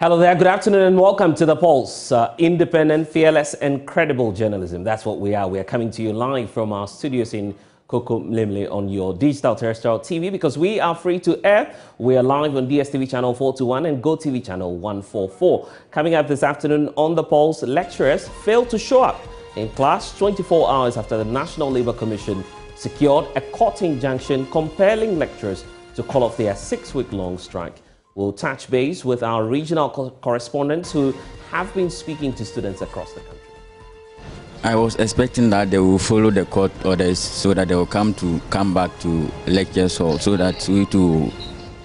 Hello there, good afternoon and welcome to The Pulse. Independent, fearless and credible journalism. That's what we are. We are coming to you live from our studios in Koko Mlimli on your digital terrestrial TV because we are free to air. We are live on DSTV channel 421 and GoTV channel 144. Coming up this afternoon on The Pulse, lecturers failed to show up in class 24 hours after the National Labour Commission secured a court injunction compelling lecturers to call off their 6-week-long strike. We'll touch base with our regional correspondents who have been speaking to students across the country. I was expecting that they will follow the court orders so that they will come back to lectures hall so that we to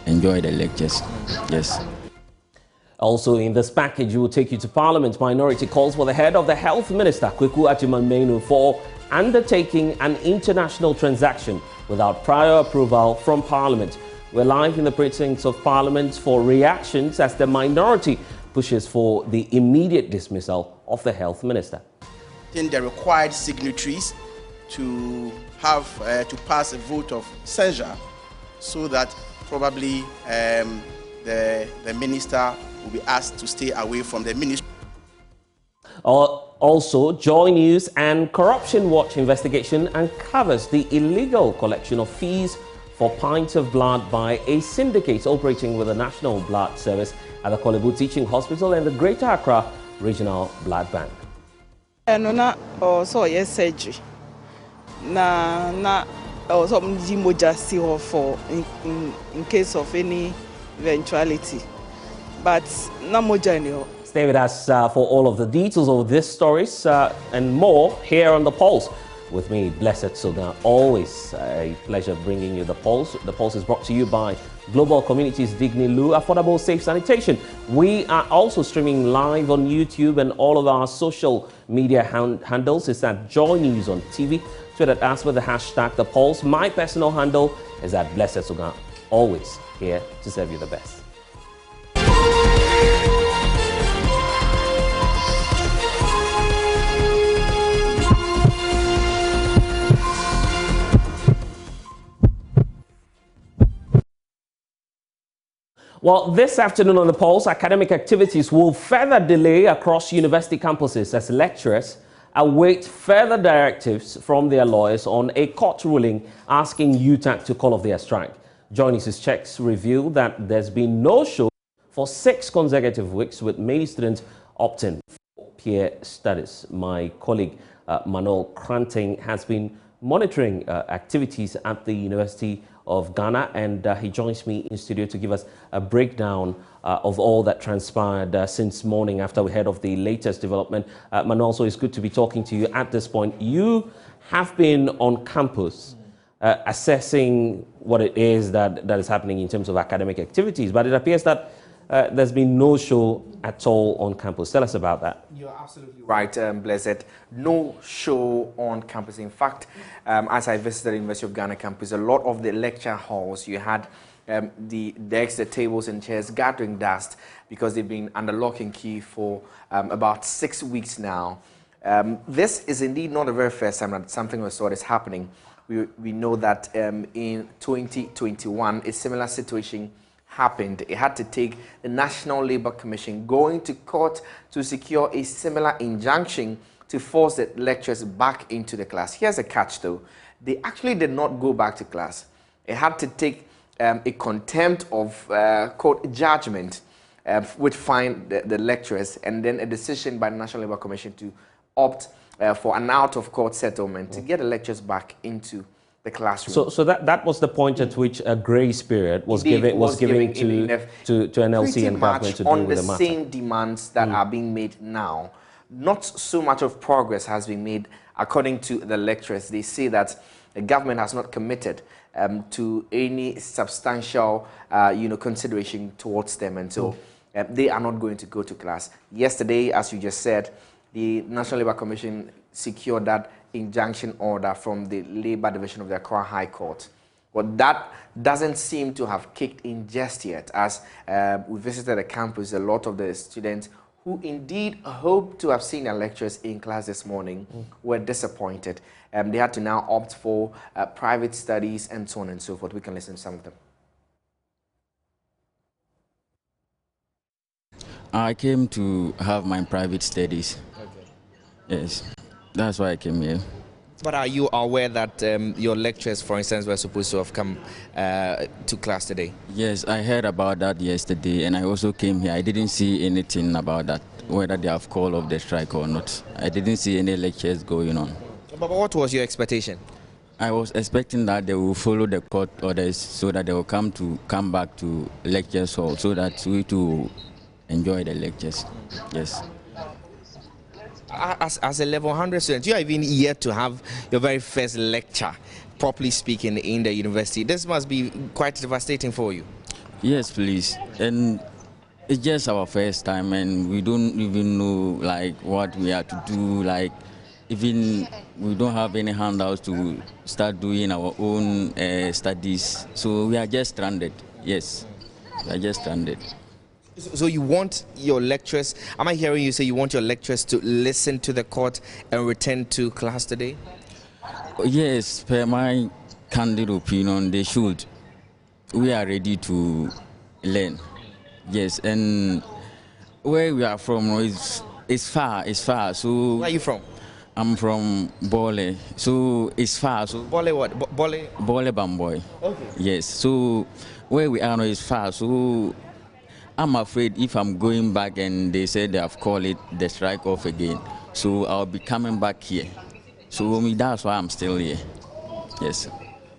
enjoy the lectures. Yes. Also in this package, we will take you to Parliament. Minority calls for the head of the Health Minister, Kweku Agyemang-Manu, for undertaking an international transaction without prior approval from Parliament. We're live in the precincts of Parliament for reactions as the minority pushes for the immediate dismissal of the Health Minister. In the required signatories to have to pass a vote of censure, so that probably the minister will be asked to stay away from the ministry. Also, JoyNews and Corruption Watch investigation uncovers the illegal collection of fees for pints of blood by a syndicate operating with the National Blood Service at the Kolebu Teaching Hospital and the Greater Accra Regional Blood Bank. No, also yes surgery. Na also moja for in case of any eventuality, but na moja anyo. Stay with us for all of the details of these stories and more here on The Pulse. With me, Blessed Soga, always a pleasure bringing you The Pulse. The Pulse is brought to you by Global Communities Dignilu, Affordable Safe Sanitation. We are also streaming live on YouTube and all of our social media handles. It's at JoyNews on TV. Tweet at us with the hashtag The Pulse. My personal handle is at Blessed Soga, always here to serve you the best. Well, this afternoon on The Pulse, academic activities will further delay across university campuses as lecturers await further directives from their lawyers on a court ruling asking UTAG to call off their strike. JoyNews' checks reveal that there's been no show for 6 consecutive weeks, with many students opting for peer studies. My colleague Manuel Kranting has been monitoring activities at the University of Ghana, and he joins me in studio to give us a breakdown of all that transpired since morning after we heard of the latest development. Manuel, so it's good to be talking to you at this point. You have been on campus assessing what it is that is happening in terms of academic activities, but it appears that there's been no show at all on campus. Tell us about that. You're absolutely right, Blessed. No show on campus. In fact, as I visited the University of Ghana campus, a lot of the lecture halls, you had the desks, the tables and chairs gathering dust because they've been under lock and key for about 6 weeks now. This is indeed not the very first time that something of the sort is happening. We know that in 2021, a similar situation happened. It had to take the National Labour Commission going to court to secure a similar injunction to force the lecturers back into the class. Here's a catch though. They actually did not go back to class. It had to take a contempt of court judgment which fined the lecturers, and then a decision by the National Labour Commission to opt for an out-of-court settlement to get the lecturers back into the classroom. So that was the point at which a grace period was given to NLC and government to deal with the matter. On the same demands that are being made now. Not so much of progress has been made, according to the lecturers. They say that the government has not committed to any substantial consideration towards them, and so they are not going to go to class. Yesterday, as you just said, the National Labour Commission secured that injunction order from the Labour Division of the Accra High Court. But that doesn't seem to have kicked in just yet. As we visited the campus, a lot of the students who indeed hoped to have seen their lecturers in class this morning were disappointed. They had to now opt for private studies and so on and so forth. We can listen to some of them. I came to have my private studies. Okay. Yes, that's why I came here. But are you aware that your lecturers, for instance, were supposed to have come to class today? Yes, I heard about that yesterday, and I also came here. I didn't see anything about that, whether they have called off the strike or not. I didn't see any lectures going on. But what was your expectation? I was expecting that they will follow the court orders so that they will come back to lectures hall so that we to enjoy the lectures. Yes. As a level 100 student, you are even yet to have your very first lecture, properly speaking, in the university. This must be quite devastating for you. Yes, please. And it's just our first time, and we don't even know like what we have to do. Like, even we don't have any handouts to start doing our own studies. So we are just stranded. Yes, we are just stranded. So you want your lecturers, am I hearing you say you want your lecturers to listen to the court and return to class today? Yes, per my candid opinion, they should. We are ready to learn. Yes, and where we are from it's far. So Where are you from? I'm from Bole, so it's far. So Bole what? Bole? Bole Bamboy. Okay. Yes, so where we are now is far. So I'm afraid if I'm going back and they say they have called it the strike off again, so I'll be coming back here. So that's why I'm still here. Yes.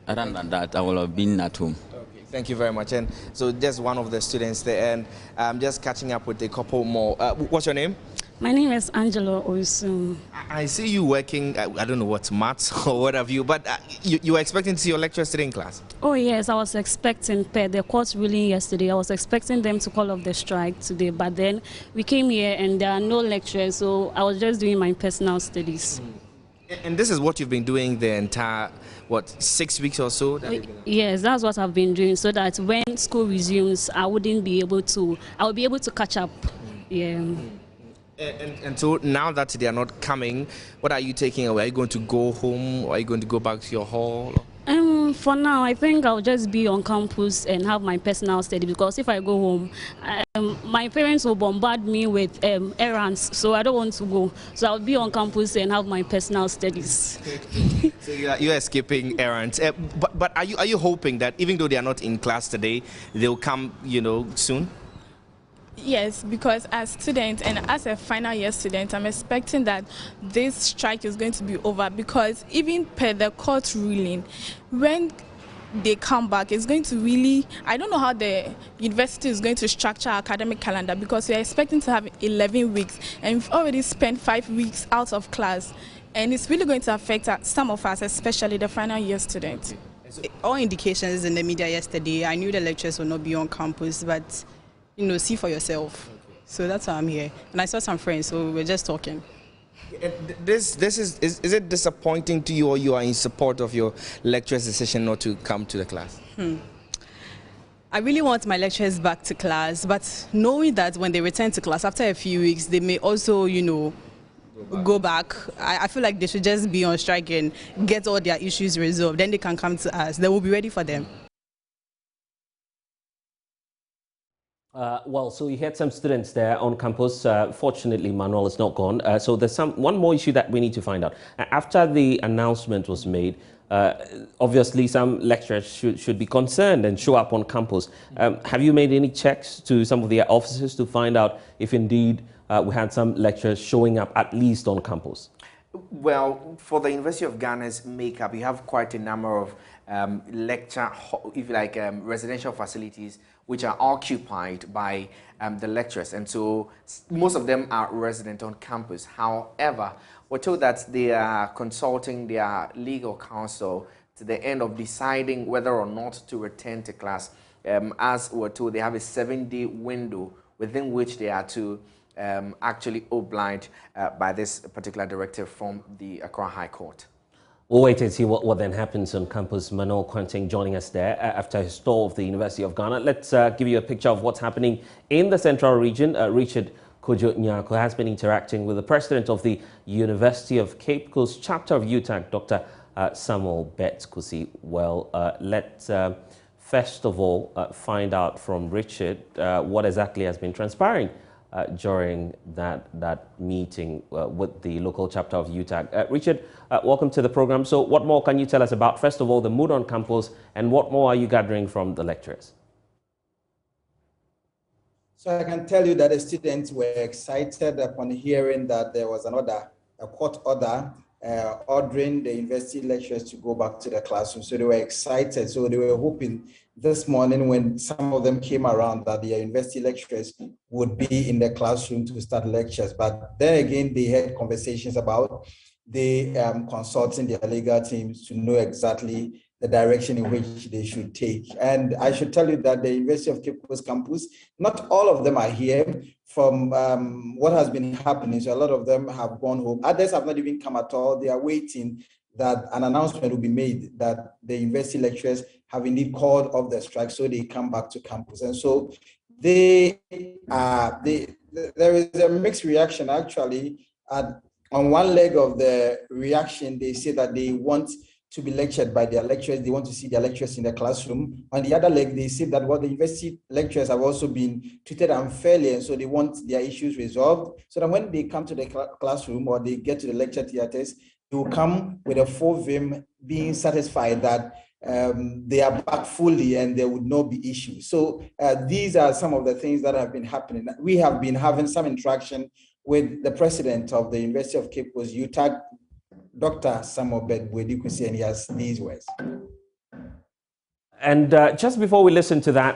Other than that, I will have been at home. Okay, thank you very much. And so just one of the students there, and I'm just catching up with a couple more. What's your name? My name is Angela Oysun. I see you working, I don't know what, maths or what have you, but you were expecting to see your lecturers today in class? Oh yes, I was expecting, per the court ruling yesterday, I was expecting them to call off the strike today, but then we came here and there are no lecturers, so I was just doing my personal studies. And this is what you've been doing the entire, 6 weeks or so? Yes, that's what I've been doing, so that when school resumes, I will be able to catch up. Yeah. And so now that they are not coming, what are you taking away? Are you going to go home, or are you going to go back to your hall? For now, I think I'll just be on campus and have my personal study, because if I go home, my parents will bombard me with errands, so I don't want to go. So I'll be on campus and have my personal studies. So you're escaping errands. But are you hoping that even though they are not in class today, they'll come, soon? Yes, because as students and as a final year student, I'm expecting that this strike is going to be over, because even per the court ruling, when they come back, it's going to really, I don't know how the university is going to structure our academic calendar, because we are expecting to have 11 weeks and we've already spent 5 weeks out of class, and it's really going to affect some of us, especially the final year students. All indications in the media yesterday, I knew the lectures will not be on campus, but see for yourself. Okay. So that's why I'm here. And I saw some friends, so we're just talking. Is it disappointing to you, or you are in support of your lecturer's decision not to come to the class? I really want my lecturers back to class, but knowing that when they return to class after a few weeks, they may also, go back. I feel like they should just be on strike and get all their issues resolved. Then they can come to us. They will be ready for them. So you had some students there on campus. Fortunately, Manuel is not gone. So there's one more issue that we need to find out. After the announcement was made, obviously some lecturers should be concerned and show up on campus. Have you made any checks to some of their officers to find out if indeed we had some lecturers showing up at least on campus? Well, for the University of Ghana's makeup, you have quite a number of residential facilities which are occupied by the lecturers, and so most of them are resident on campus. However, we're told that they are consulting their legal counsel to the end of deciding whether or not to return to class. As we're told, they have a 7-day window within which they are to actually obliged by this particular directive from the Accra High Court. We'll wait and see what then happens on campus. Manuel Quentin joining us there after his tour of the University of Ghana. Let's give you a picture of what's happening in the central region. Richard Kojo Nyako has been interacting with the president of the University of Cape Coast chapter of UTAG, Dr. Samuel Betts Kusi. Well, let's first of all find out from Richard what exactly has been transpiring during that meeting with the local chapter of UTAG. Richard, welcome to the program. So what more can you tell us about, first of all, the mood on campus, and what more are you gathering from the lecturers? So I can tell you that the students were excited upon hearing that there was a court order ordering the university lecturers to go back to the classroom. So they were excited. So they were hoping this morning when some of them came around that the university lecturers would be in the classroom to start lectures. But then again, they had conversations about the consulting their legal teams to know exactly the direction in which they should take. And I should tell you that the University of Cape Coast campus, not all of them are here from what has been happening. So a lot of them have gone home. Others have not even come at all. They are waiting that an announcement will be made that the university lecturers have indeed called off the strike so they come back to campus. And so there is a mixed reaction actually. On one leg of the reaction, they say that they want to be lectured by their lecturers. They want to see their lecturers in the classroom. On the other leg, they say that the university lecturers have also been treated unfairly, and so they want their issues resolved, so that when they come to the classroom or they get to the lecture theaters, they will come with a full vim, being satisfied that they are back fully and there would not be issues. So these are some of the things that have been happening. We have been having some interaction with the president of the University of Cape Coast, UTAG, Dr. Samuel Bedwedikusi, and he has these words. And just before we listen to that,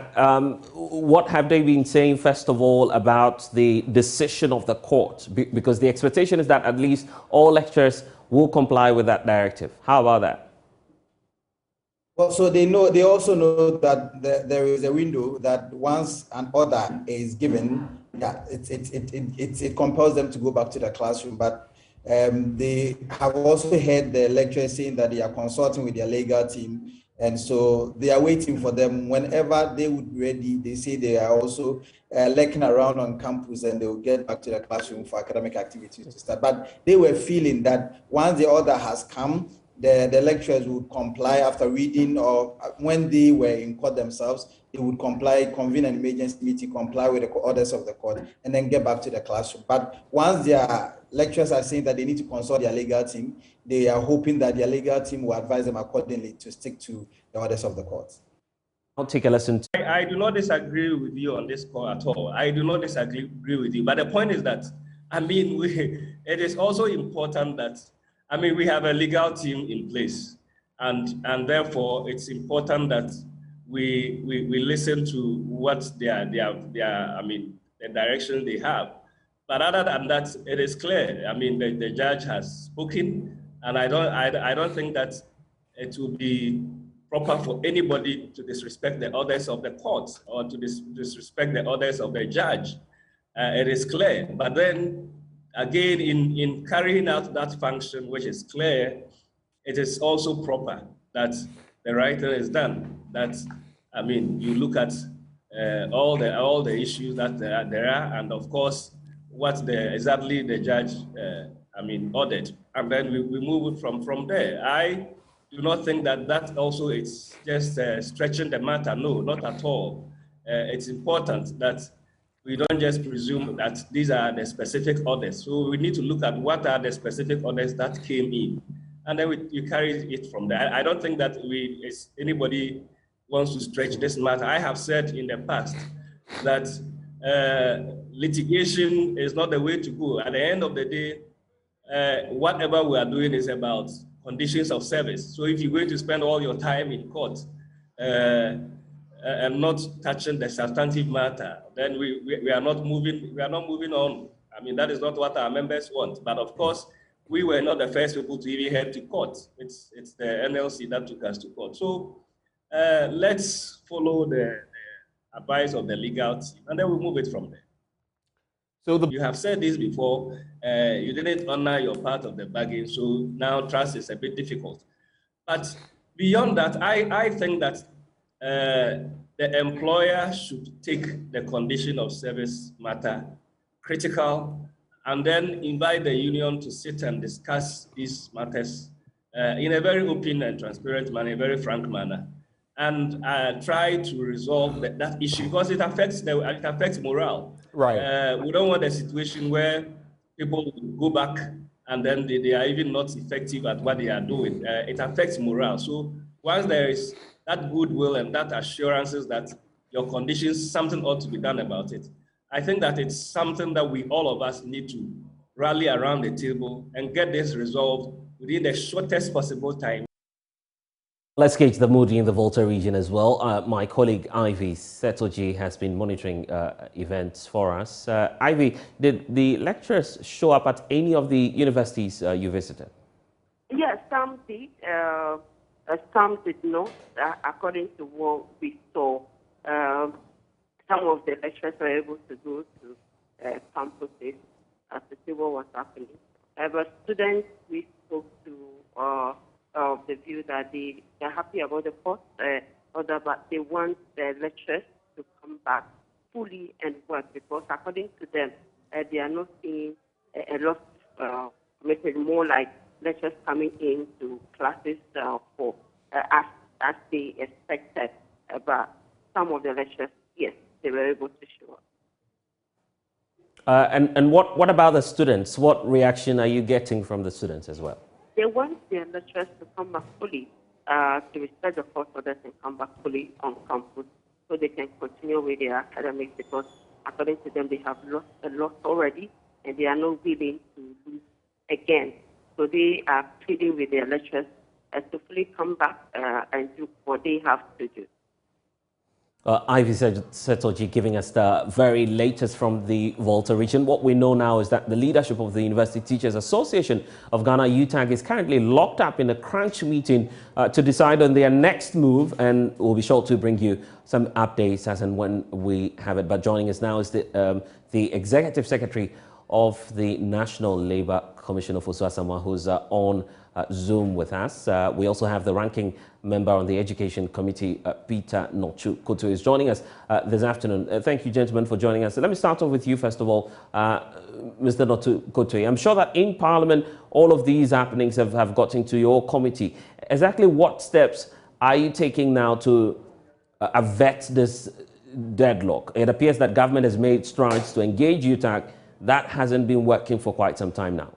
what have they been saying, first of all, about the decision of the court? Because the expectation is that at least all lecturers will comply with that directive. How about that? Well, so they also know that there is a window that once an order is given, that it compels them to go back to the classroom. But they have also heard the lecturers saying that they are consulting with their legal team, and so they are waiting for them. Whenever they would be ready, they say they are also lurking around on campus, and they will get back to the classroom for academic activities to start. But they were feeling that once the order has come, the lecturers would comply after reading, or when they were in court themselves, they would comply, convene an emergency meeting, comply with the orders of the court, and then get back to the classroom. But once their lecturers are saying that they need to consult their legal team, they are hoping that their legal team will advise them accordingly to stick to the orders of the court. I'll take a lesson. I do not disagree with you on this call at all. I do not disagree with you. But the point is that, I mean, it is also important that, I mean, we have a legal team in place, and therefore it's important that we listen to what their I mean, the direction they have. But other than that, it is clear. I mean, the judge has spoken, and I don't think that it will be proper for anybody to disrespect the orders of the court or to disrespect the orders of the judge. It is clear. But then again, in carrying out that function, which is clear, it is also proper that the right thing is done. That, I mean, you look at all the issues that there are, and of course, what exactly the judge, I mean, ordered, and then we move it from there. I do not think that also it's just stretching the matter. No, not at all. It's important that we don't just presume that these are the specific orders. So we need to look at what are the specific orders that came in, and then you carry it from there. I don't think that anybody wants to stretch this matter. I have said in the past that litigation is not the way to go. At the end of the day, whatever we are doing is about conditions of service. So if you're going to spend all your time in court and not touching the substantive matter, then we are not moving on. I mean, that is not what our members want. But of course, we were not the first people to even head to court. It's the NLC that took us to court. So let's follow the advice of the legal team, and then we'll move it from there. So you have said this before, you didn't honor your part of the bargain, so now trust is a bit difficult. But beyond that, I think that the employer should take the condition of service matter critical, and then invite the union to sit and discuss these matters in a very open and transparent manner, a very frank manner. and try to resolve that issue, because it affects morale. Right. We don't want a situation where people go back and then they are even not effective at what they are doing. It affects morale. So once there is that goodwill and that assurances that your conditions, something ought to be done about it, I think that it's something that all of us need to rally around the table and get this resolved within the shortest possible time. Let's gauge the mood in the Volta region as well. My colleague Ivy Setoji has been monitoring events for us. Ivy, did the lecturers show up at any of the universities you visited? Yes, some did. Some did not. According to what we saw, some of the lecturers were able to go to campuses to see what was happening. But students, we spoke to the view that they're happy about the post order, but they want the lecturers to come back fully and work, because according to them, they are not seeing a lot of more like lecturers coming into classes for as they expected. But some of the lecturers, yes, they were able to show up. And what about the students? What reaction are you getting from the students as well? They want their lecturers to come back fully, to respect the course orders and come back fully on campus so they can continue with their academics, because according to them, they have lost a lot already and they are not willing to lose again. So they are pleading with their lecturers to fully come back and do what they have to do. Ivy Setoji giving us the very latest from the Volta region. What we know now is that the leadership of the University Teachers Association of Ghana, UTAG, is currently locked up in a crunch meeting to decide on their next move, and we'll be sure to bring you some updates as and when we have it. But joining us now is the Executive Secretary of the National Labour Commission of Ofosu Asamoah, who's on Zoom with us. We also have the ranking member on the Education Committee, Peter Nochu-Koto, is joining us this afternoon. Thank you, gentlemen, for joining us. So let me start off with you, first of all, Mr. Nochu-Koto. I'm sure that in Parliament, all of these happenings have got into your committee. Exactly what steps are you taking now to avert this deadlock? It appears that government has made strides to engage UTAG. That hasn't been working for quite some time now.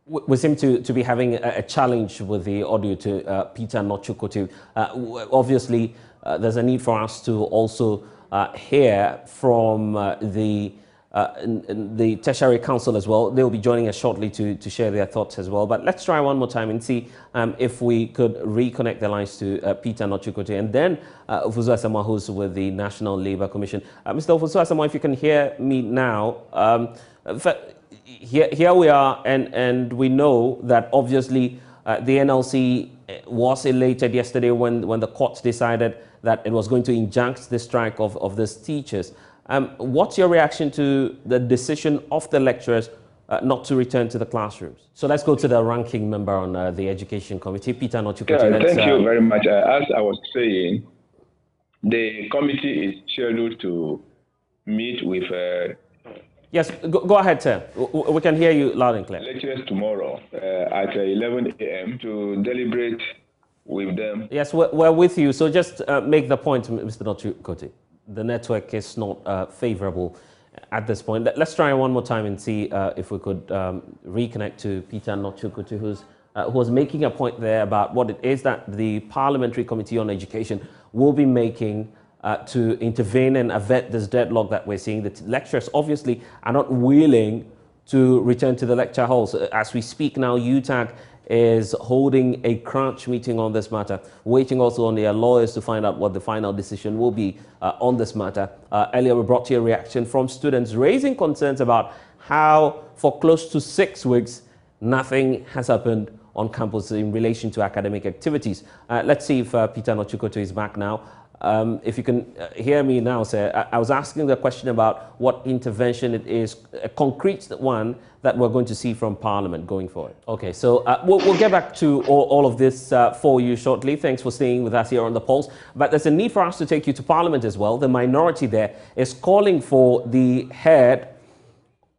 We seem to be having a challenge with the audio to Peter Nochu-Koto. Obviously, there's a need for us to also hear from the Tertiary Council as well. They'll be joining us shortly to share their thoughts as well. But let's try one more time and see if we could reconnect the lines to Peter Nochu-Koto and then Ofosu Asamoah, who's with the National Labour Commission. Mr. Ofosu Asamoah, if you can hear me now. Here we are, and we know that obviously the NLC was elated yesterday when the court decided that it was going to injunct the strike of these teachers. What's your reaction to the decision of the lecturers not to return to the classrooms? So let's go to the ranking member on the Education Committee, Peter Nochu-Koto. Yeah, thank you very much. As I was saying, the committee is scheduled to meet with yes, go ahead, sir. We can hear you loud and clear. Lecturers tomorrow at 11 a.m. to deliberate with them. Yes, we're with you. So just make the point, Mr. Nochu-Koto. The network is not favorable at this point. Let's try one more time and see if we could reconnect to Peter Nochu-Koto, who was making a point there about what it is that the Parliamentary Committee on Education will be making to intervene and avert this deadlock that we're seeing. The lecturers obviously are not willing to return to the lecture halls. As we speak now, UTAG is holding a crunch meeting on this matter, waiting also on their lawyers to find out what the final decision will be on this matter. Earlier, we brought you a reaction from students raising concerns about how for close to 6 weeks, nothing has happened on campus in relation to academic activities. Let's see if Peter Nochu-Koto is back now. If you can hear me now, sir, I was asking the question about what intervention it is, a concrete one that we're going to see from Parliament going forward. Okay, so we'll get back to all of this for you shortly. Thanks for staying with us here on The Pulse. But there's a need for us to take you to Parliament as well. The minority there is calling for the head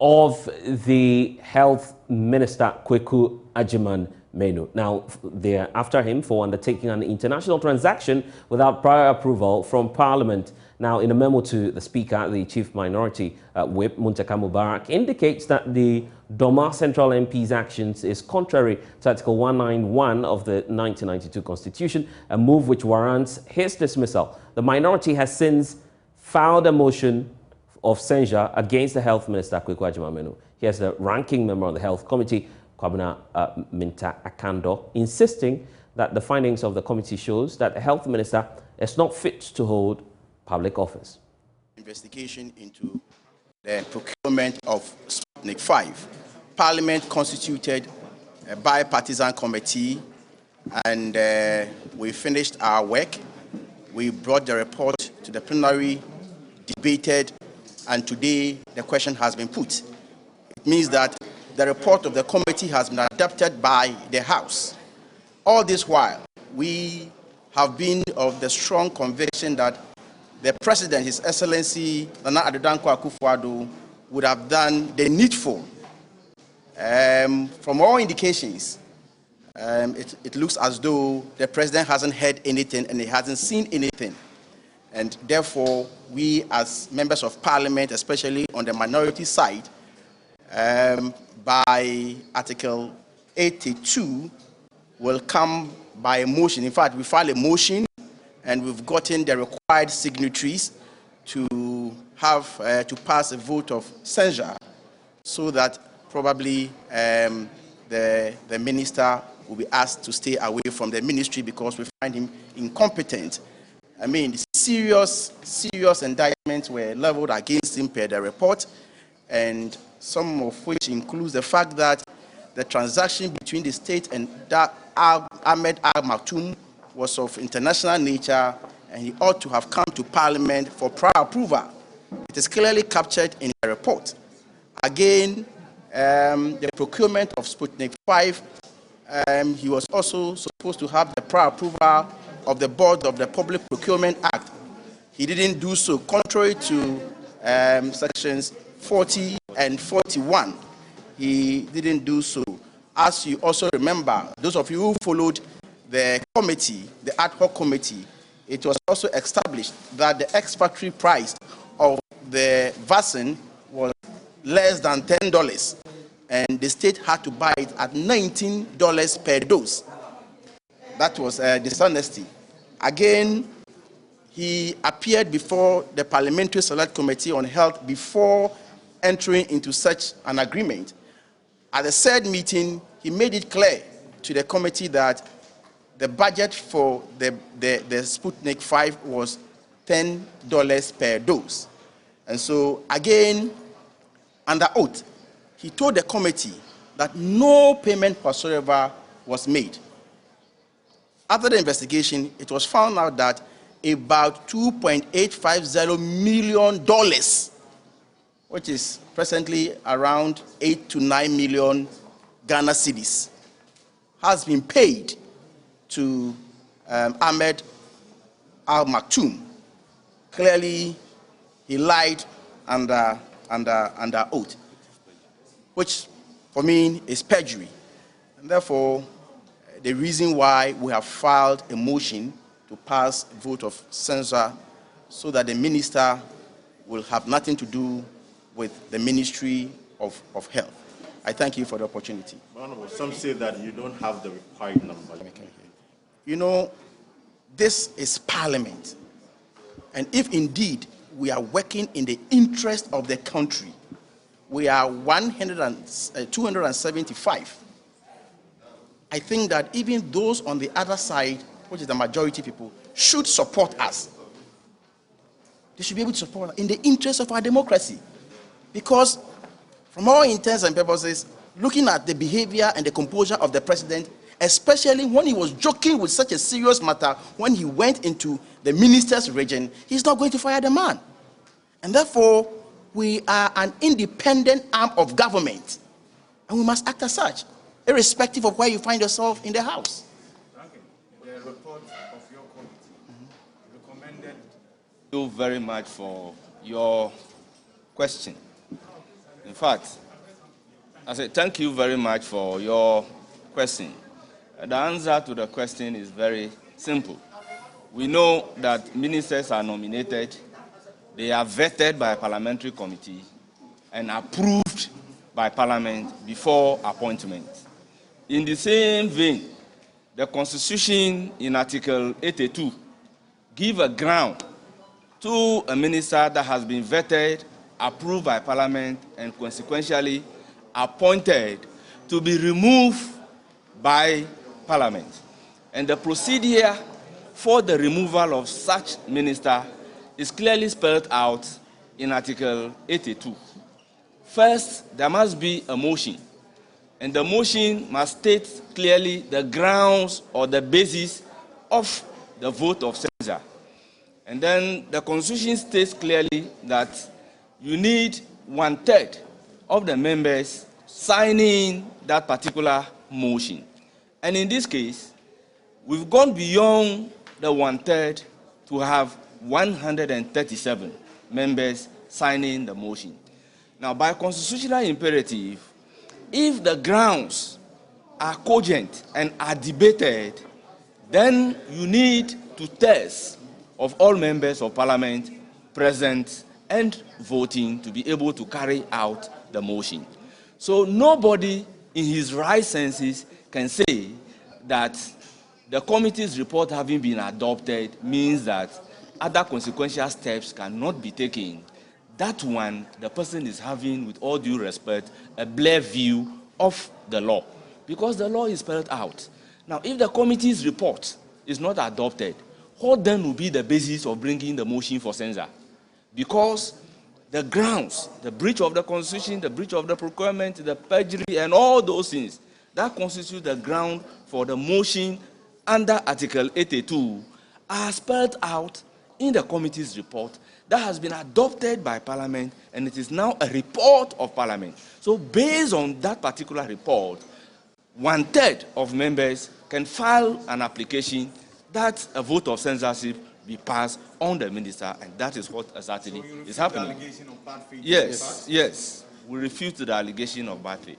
of the Health Minister, Kweku Agyeman, Menu. Now, they're after him for undertaking an international transaction without prior approval from Parliament. Now, in a memo to the Speaker, the Chief Minority Whip, Muntaka Mubarak, indicates that the Doma Central MP's actions is contrary to Article 191 of the 1992 Constitution, a move which warrants his dismissal. The minority has since filed a motion of censure against the Health Minister, Kweku Agyeman-Menu. Here's the ranking member of the Health Committee, Kwabena Minta Akando, insisting that the findings of the committee shows that the Health Minister is not fit to hold public office. Investigation into the procurement of Sputnik 5. Parliament constituted a bipartisan committee, and we finished our work. We brought the report to the plenary, debated, and today the question has been put. It means that the report of the committee has been adopted by the House. All this while, we have been of the strong conviction that the President, His Excellency Nana Addo Dankwa Akufo-Addo, would have done the needful. From all indications, it looks as though the President hasn't heard anything and he hasn't seen anything. And therefore, we as members of Parliament, especially on the minority side, by Article 82, will come by a motion. In fact, we filed a motion and we've gotten the required signatories to have to pass a vote of censure, so that probably the minister will be asked to stay away from the ministry because we find him incompetent. I mean, serious indictments were leveled against him per the report, and some of which includes the fact that the transaction between the state and Ahmed Al Maktoum was of international nature, and he ought to have come to Parliament for prior approval. It is clearly captured in the report. Again, the procurement of Sputnik 5, he was also supposed to have the prior approval of the board of the Public Procurement Act. He didn't do so, contrary to sections 40 and 41. He didn't do so. As you also remember, those of you who followed the committee, the ad hoc committee, it was also established that the ex-factory price of the vaccine was less than $10, and the state had to buy it at $19 per dose. That was dishonesty. Again, he appeared before the Parliamentary Select Committee on Health before entering into such an agreement. At the said meeting, he made it clear to the committee that the budget for the Sputnik 5 was $10 per dose. And so, again, under oath, he told the committee that no payment whatsoever was made. After the investigation, it was found out that about $2.850 million, which is presently around 8 to 9 million Ghana cedis, has been paid to Ahmed Al Maktoum. Clearly, he lied under oath, which for me is perjury. And therefore, the reason why we have filed a motion to pass a vote of censure, so that the minister will have nothing to do with the Ministry of Health. I thank you for the opportunity. Honorable, some say that you don't have the required number. You know, this is Parliament. And if indeed we are working in the interest of the country, we are 275. I think that even those on the other side, which is the majority people, should support us. They should be able to support us in the interest of our democracy. Because from all intents and purposes, looking at the behavior and the composure of the president, especially when he was joking with such a serious matter, when he went into the minister's region, he's not going to fire the man. And therefore, we are an independent arm of government, and we must act as such, irrespective of where you find yourself in the house. The report of your committee recommended. Thank you very much for your question. In fact, I said thank you very much for your question. The answer to the question is very simple. We know that ministers are nominated, they are vetted by a parliamentary committee and approved by Parliament before appointment. In the same vein, the Constitution in Article 82 gives a ground to a minister that has been vetted, approved by Parliament, and consequentially appointed to be removed by Parliament. And the procedure for the removal of such minister is clearly spelled out in Article 82. First, there must be a motion, and the motion must state clearly the grounds or the basis of the vote of censure. And then the Constitution states clearly that you need 1/3 of the members signing that particular motion. And in this case, we've gone beyond the 1/3 to have 137 members signing the motion. Now, by constitutional imperative, if the grounds are cogent and are debated, then you need 2/3 of all members of Parliament present and voting to be able to carry out the motion. So nobody in his right senses can say that the committee's report having been adopted means that other consequential steps cannot be taken. That one, the person is having, with all due respect, a blurred view of the law, because the law is spelled out. Now, if the committee's report is not adopted, what then will be the basis of bringing the motion for censure? Because the grounds, the breach of the Constitution, the breach of the procurement, the perjury, and all those things, that constitute the ground for the motion under Article 82 are spelled out in the committee's report that has been adopted by Parliament, and it is now a report of Parliament. So based on that particular report, 1/3 of members can file an application that a vote of censorship be passed on the minister, and that is what exactly is happening. The allegation of bad faith? Yes. We refute the allegation of bad faith.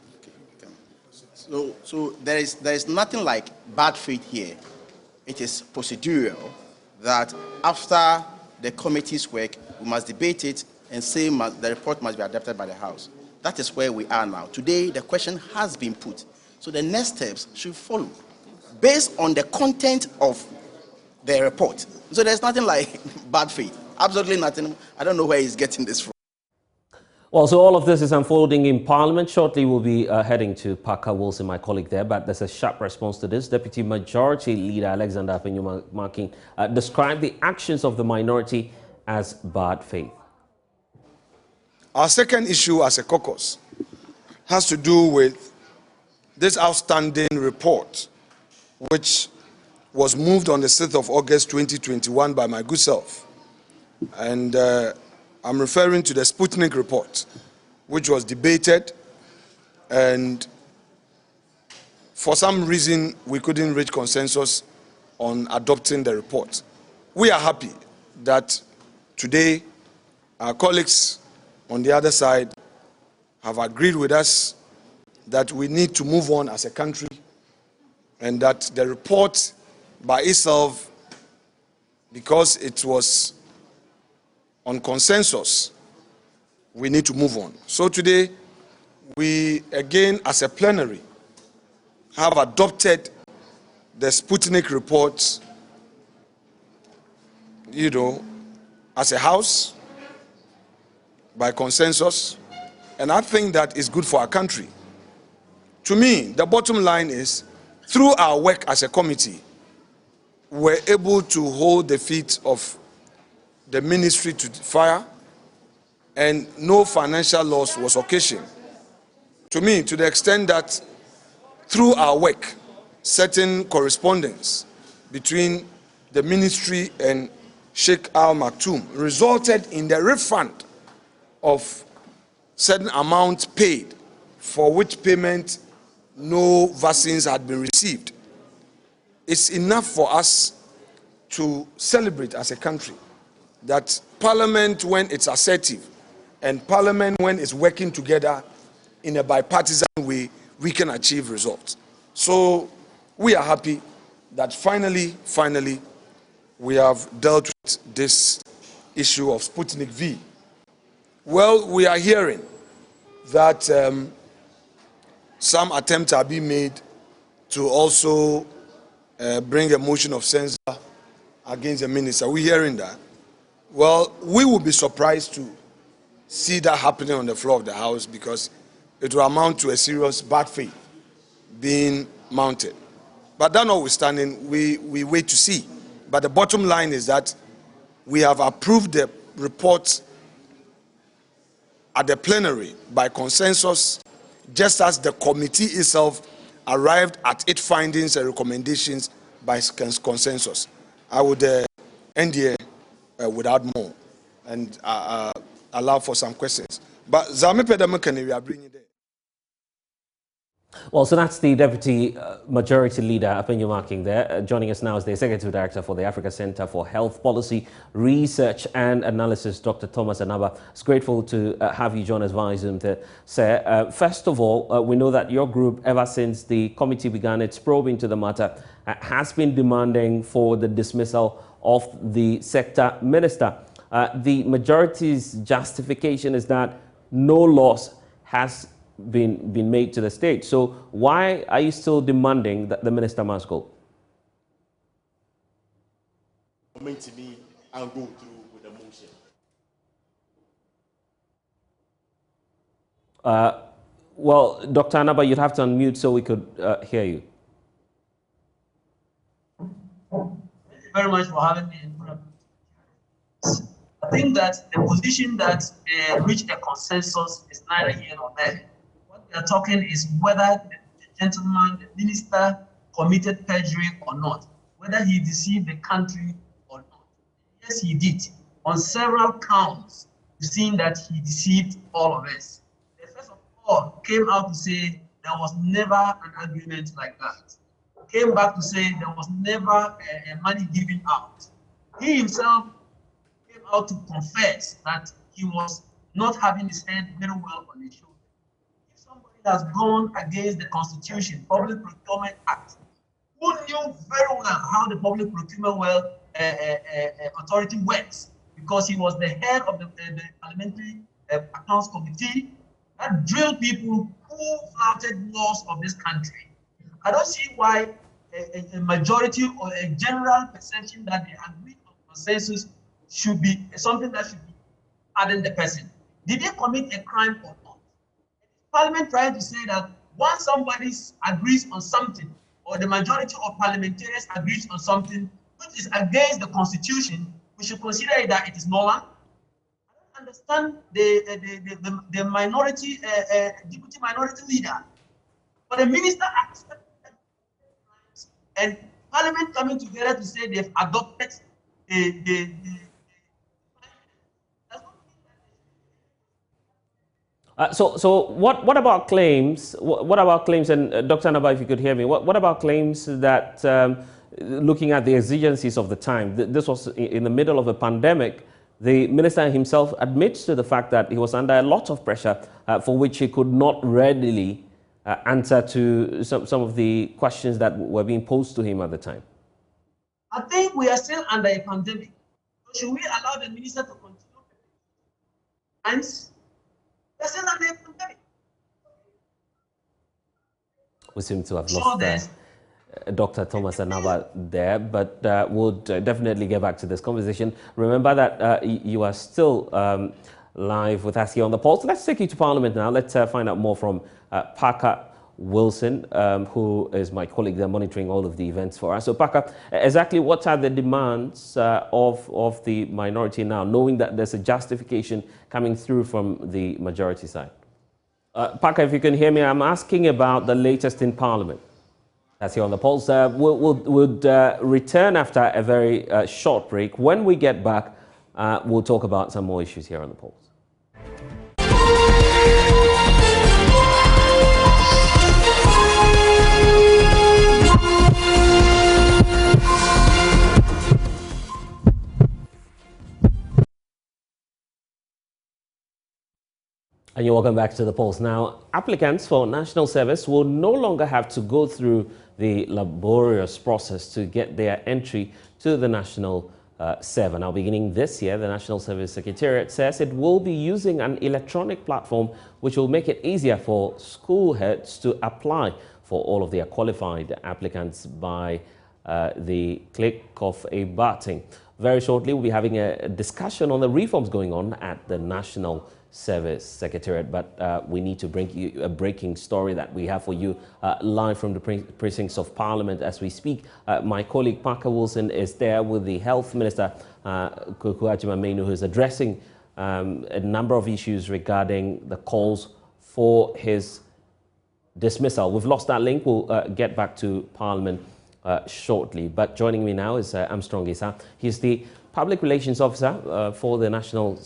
So there is nothing like bad faith here. It is procedural that after the committee's work, we must debate it and say the report must be adopted by the House. That is where we are now. Today, the question has been put. So the next steps should follow based on the content of the report. So there's nothing like bad faith. Absolutely nothing. I don't know where he's getting this from. Well, so all of this is unfolding in Parliament. Shortly, we'll be heading to Parker Wilson, my colleague there, but there's a sharp response to this. Deputy Majority Leader Alexander Apenyumakin described the actions of the minority as bad faith. Our second issue as a caucus has to do with this outstanding report, which was moved on the 6th of August 2021 by my good self. And I'm referring to the Sputnik report, which was debated, and for some reason we couldn't reach consensus on adopting the report. We are happy that today our colleagues on the other side have agreed with us that we need to move on as a country, and that the report by itself, because it was on consensus, we need to move on. So today, we again, as a plenary, have adopted the Sputnik report, as a house, by consensus, and I think that is good for our country. To me, the bottom line is, through our work as a committee, we're able to hold the feet of the ministry to fire, and no financial loss was occasioned. To me, to the extent that through our work, certain correspondence between the ministry and Sheikh Al Maktoum resulted in the refund of certain amounts paid, for which payment no vaccines had been received. It's enough for us to celebrate as a country that Parliament, when it's assertive, and Parliament, when it's working together in a bipartisan way, we can achieve results. So we are happy that finally, we have dealt with this issue of Sputnik V. Well, we are hearing that some attempts are being made to also bring a motion of censure against the minister. We're hearing that. Well, we will be surprised to see that happening on the floor of the House, because it will amount to a serious bad faith being mounted. But that notwithstanding, we wait to see. But the bottom line is that we have approved the report at the plenary by consensus, just as the committee itself arrived at its findings and recommendations by consensus. I would end here without more and allow for some questions. But Zame Pedamekane, we are bringing there. Well, so that's the Deputy Majority Leader, Apenyo Marking there. Joining us now is the Executive Director for the Africa Center for Health Policy, Research and Analysis, Dr. Thomas Anaba. It's grateful to have you join us via Zoom, sir. First of all, we know that your group, ever since the committee began its probe into the matter, has been demanding for the dismissal of the sector minister. The majority's justification is that no loss has been made to the state. So why are you still demanding that the minister must go? Coming to me and go through with the motion. Well, Dr. Anaba, you'd have to unmute so we could hear you. Thank you very much for having me. I think that the position that reached a consensus is neither here nor there. What we are talking is whether the gentleman, the minister, committed perjury or not, whether he deceived the country or not. Yes, he did. On several counts, we've seen that he deceived all of us. The first of all came out to say there was never an agreement like that. Came back to say there was never money given out. He himself came out to confess that he was not having his head very well on his shoulder. If somebody has gone against the Constitution, Public Procurement Act, who knew very well how the Public Procurement Authority works, because he was the head of the Parliamentary Accounts Committee that drilled people who flouted laws of this country. I don't see why a majority or a general perception that they agree on consensus should be something that should be adding the person. Did they commit a crime or not? Parliament trying to say that once somebody agrees on something, or the majority of parliamentarians agrees on something which is against the Constitution, we should consider that it is null. I don't understand the minority, deputy minority leader, but the minister accepted, and Parliament coming together to say they've adopted So what about claims? What about claims? And Dr. Anaba, if you could hear me, what about claims that looking at the exigencies of the time, this was in the middle of a pandemic, the minister himself admits to the fact that he was under a lot of pressure for which he could not readily answer to some of the questions that were being posed to him at the time? I think we are still under a pandemic. So should we allow the minister to continue? And we are still under a pandemic. We seem to have lost Dr. Thomas Anaba there, but we'll definitely get back to this conversation. Remember that you are still live with us here on The Pulse. Let's take you to Parliament now. Let's find out more from Parker Wilson, who is my colleague there monitoring all of the events for us. So Parker, exactly what are the demands of the minority now, knowing that there's a justification coming through from the majority side? Parker, if you can hear me, I'm asking about the latest in Parliament. That's here on The Pulse. We'll return after a very short break. When we get back, we'll talk about some more issues here on The Pulse. And you're welcome back to the Pulse. Now, applicants for national service will no longer have to go through the laborious process to get their entry to the national server. Now, beginning this year, the National Service Secretariat says it will be using an electronic platform which will make it easier for school heads to apply for all of their qualified applicants by the click of a button. Very shortly, we'll be having a discussion on the reforms going on at the National Service Secretariat, but we need to bring you a breaking story that we have for you live from the precincts of Parliament as we speak. My colleague Parker Wilson is there with the Health Minister, Kwaku Agyeman-Manu, who is addressing a number of issues regarding the calls for his dismissal. We've lost that link. We'll get back to Parliament shortly. But joining me now is Armstrong Issa. He's the Public Relations Officer for the National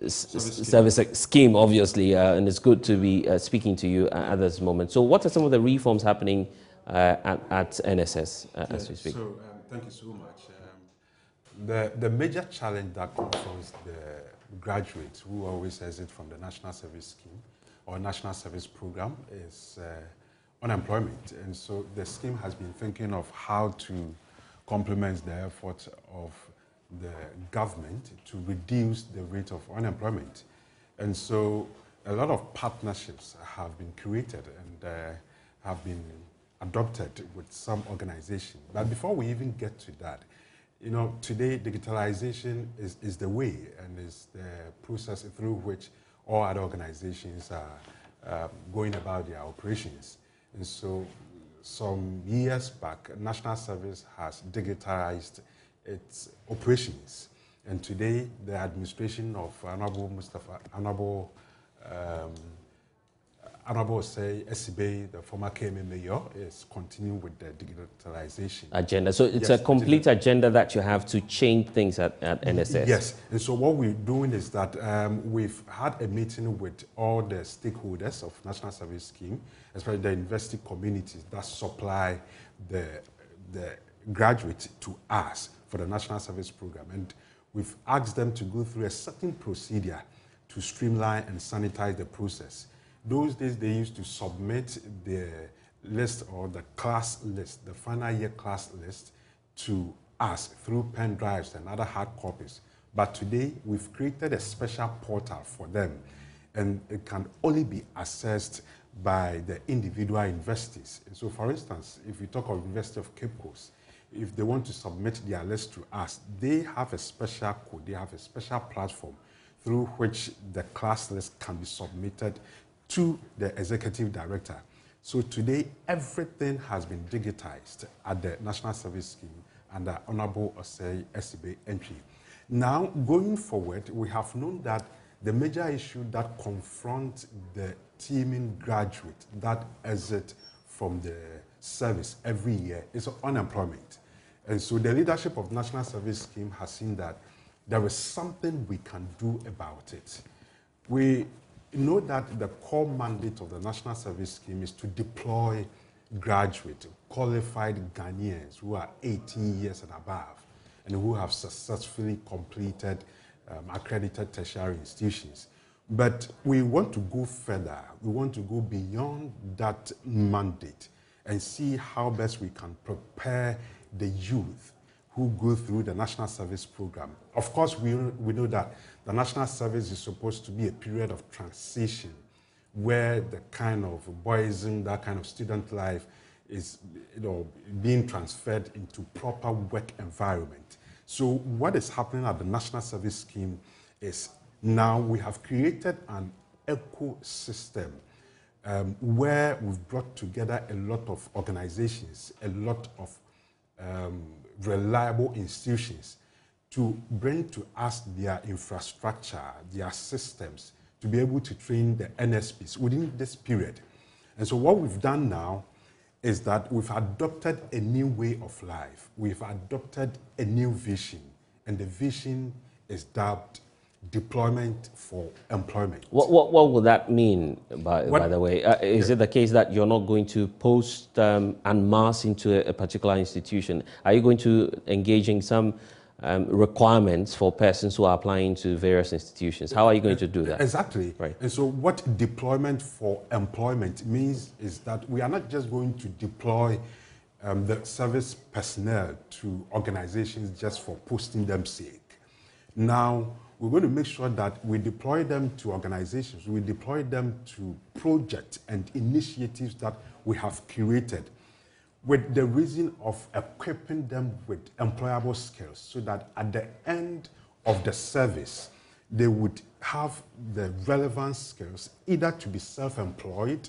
Service Scheme, obviously, and it's good to be speaking to you at this moment. So what are some of the reforms happening at NSS as we speak? So thank you so much. The major challenge that confronts the graduates who always exit from the National Service Scheme or National Service Program is unemployment. And so the scheme has been thinking of how to complement the efforts of the government to reduce the rate of unemployment. And so a lot of partnerships have been created and have been adopted with some organizations. But before we even get to that, you know, today digitalization is the way and is the process through which all other organizations are going about their operations. And so some years back, National Service has digitized its operations. And today, the administration of Honorable Esibe, the former KMA mayor, is continuing with the digitalization agenda. So it's a complete agenda that you have to change things at NSS. Yes, and so what we're doing is that we've had a meeting with all the stakeholders of National Service Scheme, especially the university communities that supply the graduates to us for the National Service Program. And we've asked them to go through a certain procedure to streamline and sanitize the process. Those days, they used to submit the list or the class list, the final year class list, to us through pen drives and other hard copies. But today, we've created a special portal for them, and it can only be accessed by the individual universities. And so, for instance, if you talk of University of Cape Coast, if they want to submit their list to us, they have a special code, they have a special platform through which the class list can be submitted to the executive director. So today, everything has been digitized at the National Service Scheme under Honorable Esibe entry. Now, going forward, we have known that the major issue that confronts the teeming graduate that exit from the service every year is unemployment. And so the leadership of National Service Scheme has seen that there is something we can do about it. We know that the core mandate of the National Service Scheme is to deploy graduate, qualified Ghanaians who are 18 years and above and who have successfully completed accredited tertiary institutions. But we want to go further. We want to go beyond that mandate and see how best we can prepare the youth who go through the National Service Program. Of course, we know that the National Service is supposed to be a period of transition where the kind of boyism, that kind of student life is being transferred into proper work environment. So what is happening at the National Service Scheme is now we have created an ecosystem where we've brought together a lot of organizations, a lot of reliable institutions to bring to us their infrastructure, their systems, to be able to train the NSPs within this period. And so what we've done now is that we've adopted a new way of life. We've adopted a new vision, and the vision is dubbed deployment for employment. What would that mean, by the way? Is it the case that you're not going to post en masse into a particular institution? Are you going to engage in some requirements for persons who are applying to various institutions. How are you going to do that? Exactly. Right. And so what deployment for employment means is that we are not just going to deploy the service personnel to organizations just for posting them sake. Now, we're going to make sure that we deploy them to organizations, we deploy them to projects and initiatives that we have curated, with the reason of equipping them with employable skills so that at the end of the service, they would have the relevant skills either to be self-employed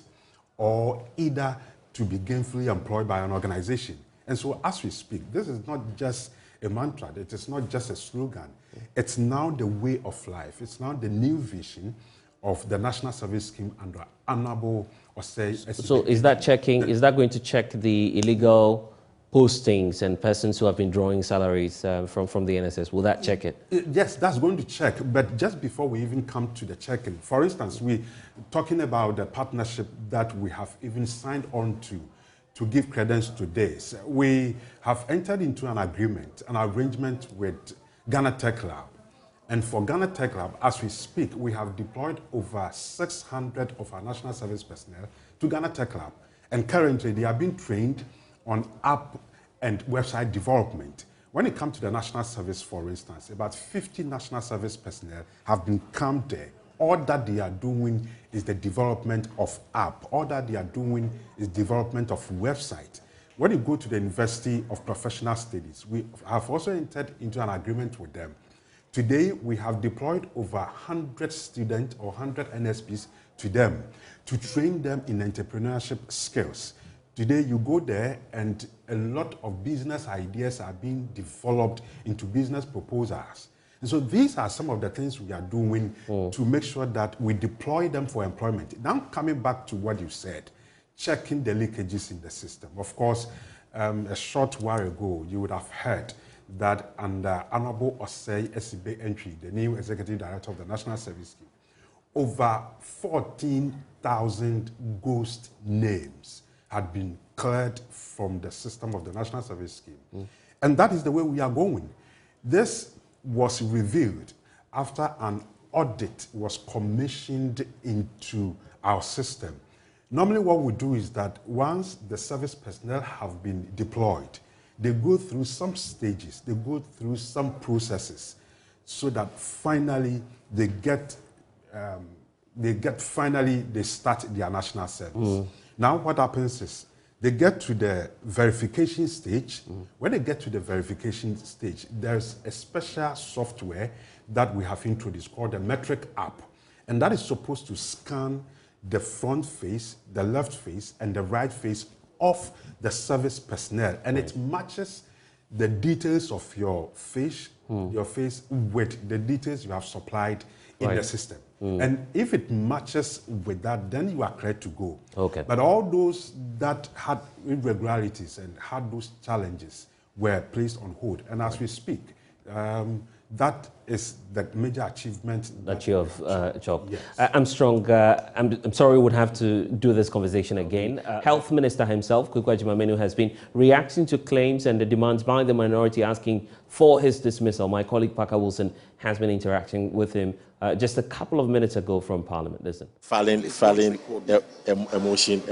or either to be gainfully employed by an organization. And so as we speak, this is not just a mantra, it is not just a slogan, it's now the way of life, it's now the new vision of the National Service Scheme under Honorable Osei. So is that checking, is that going to check the illegal postings and persons who have been drawing salaries from the NSS? Will that check it? Yes, that's going to check. But just before we even come to the checking, for instance, we're talking about the partnership that we have even signed on to give credence to this. We have entered into an agreement, an arrangement with Ghana Tech Lab. And for Ghana Tech Lab, as we speak, we have deployed over 600 of our national service personnel to Ghana Tech Lab. And currently, they are being trained on app and website development. When it comes to the national service, for instance, about 50 national service personnel have been camped there. All that they are doing is the development of app. All that they are doing is development of website. When you go to the University of Professional Studies, we have also entered into an agreement with them. Today, we have deployed over 100 students or 100 NSPs to them to train them in entrepreneurship skills. Today, you go there and a lot of business ideas are being developed into business proposals. And so these are some of the things we are doing to make sure that we deploy them for employment. Now, coming back to what you said, checking the leakages in the system. Of course, a short while ago, you would have heard that under Honorable Osei Esibe entry, the new Executive Director of the National Service Scheme, over 14,000 ghost names had been cleared from the system of the National Service Scheme. And that is the way we are going. This was revealed after an audit was commissioned into our system. Normally what we do is that once the service personnel have been deployed, they go through some stages, they go through some processes so that finally they start their national service. Now what happens is they get to the verification stage. When they get to the verification stage, there's a special software that we have introduced called the metric app. And that is supposed to scan the front face, the left face, and the right face of the service personnel. And it matches the details of your face with the details you have supplied in the system. And if it matches with that, then you are cleared to go. Okay. But all those that had irregularities and had those challenges were placed on hold. And as we speak, that is the major achievement that you have chalked. Yes. Armstrong, I'm sorry we would have to do this conversation again. Health Minister himself, Kweku Agyeman-Manu, has been reacting to claims and the demands by the minority asking for his dismissal. My colleague Parker Wilson has been interacting with him just a couple of minutes ago from Parliament. Listen. Filing a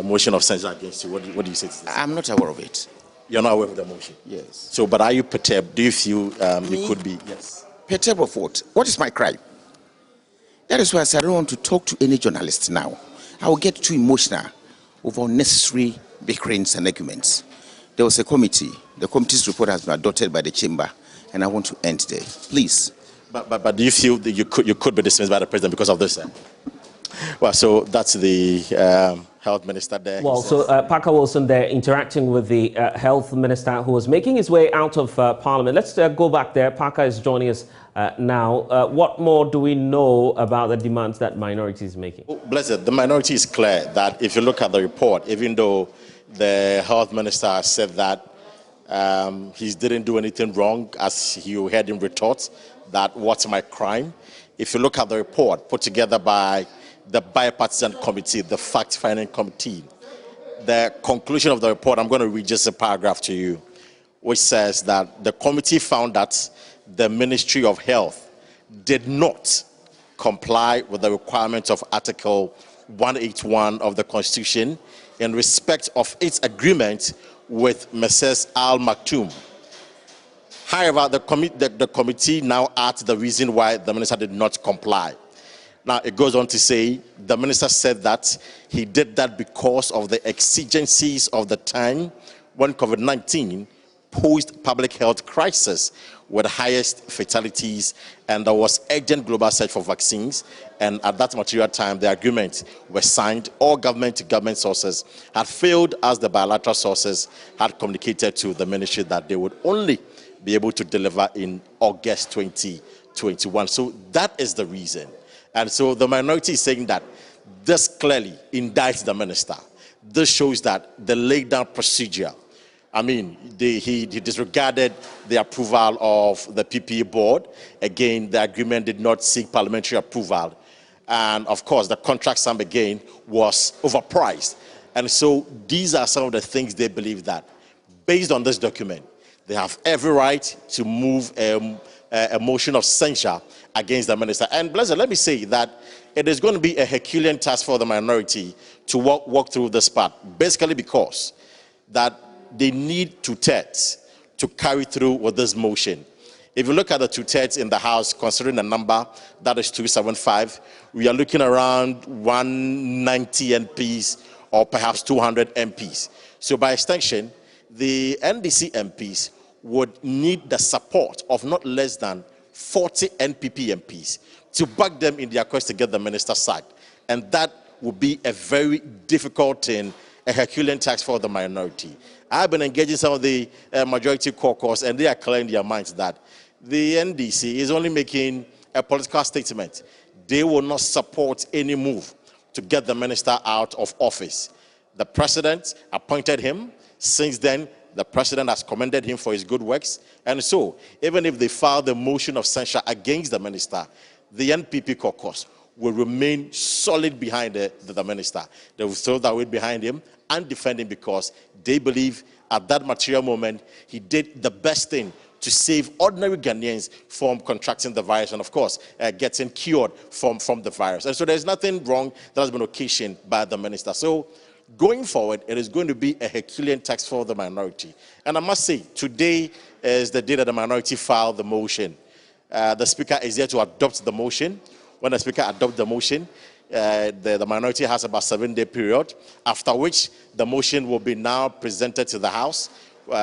motion of censure against you. What do you say to this? I'm not aware of it. You're not aware of the motion? Yes. So, but are you perturbed? Do you feel you could be? Yes. Perturbed of what? What is my crime? That is why I said I don't want to talk to any journalist now. I will get too emotional over unnecessary bickerings and arguments. There was a committee. The committee's report has been adopted by the chamber, and I want to end there. Please. But do you feel that you could be dismissed by the president because of this? Well, so that's the health minister there. Well, so Parker Wilson there interacting with the health minister who was making his way out of Parliament. Let's go back there. Parker is joining us now. What more do we know about the demands that minority is making? Oh, blessed, the minority is clear that if you look at the report, even though the health minister said that he didn't do anything wrong, as you heard him retort, that what's my crime? If you look at the report put together by the bipartisan committee, the fact-finding committee, the conclusion of the report, I'm going to read just a paragraph to you, which says that the committee found that the Ministry of Health did not comply with the requirements of Article 181 of the Constitution in respect of its agreement with Mrs. Al Maktoum. However, the committee now adds the reason why the minister did not comply. Now, it goes on to say, the minister said that he did that because of the exigencies of the time when COVID-19 posed public health crisis with highest fatalities, and there was urgent global search for vaccines. And at that material time, the agreement was signed. All government-to-government sources had failed, as the bilateral sources had communicated to the ministry that they would only be able to deliver in August 2021. So that is the reason. And so the minority is saying that this clearly indicts the minister. This shows that the laid down procedure, I mean, he disregarded the approval of the PPE board. Again, the agreement did not seek parliamentary approval. And of course, the contract sum again was overpriced. And so these are some of the things they believe that, based on this document, they have every right to move a motion of censure against the minister. And Blessed, let me say that it is going to be a Herculean task for the minority to walk through this part, basically because that they need 2/3 to carry through with this motion. If you look at the 2/3 in the House, considering the number, that is 275, we are looking around 190 MPs or perhaps 200 MPs. So by extension, the NDC MPs would need the support of not less than 40 NPP MPs to back them in their quest to get the minister's side. And that would be a very difficult thing, a Herculean task for the minority. I've been engaging some of the majority caucus, and they are clear in their minds that the NDC is only making a political statement. They will not support any move to get the minister out of office. The president appointed him. Since then, the president has commended him for his good works. And so, even if they file the motion of censure against the minister, the NPP caucus will remain solid behind the minister. They will throw their weight behind him and defend him because they believe at that material moment he did the best thing to save ordinary Ghanaians from contracting the virus and, of course, getting cured from the virus. And so there's nothing wrong that has been occasioned by the minister. So going forward, it is going to be a Herculean task for the minority. And I must say, today is the day that the minority filed the motion. The Speaker is there to adopt the motion. When the Speaker adopts the motion, the minority has about a 7-day period, after which the motion will be now presented to the House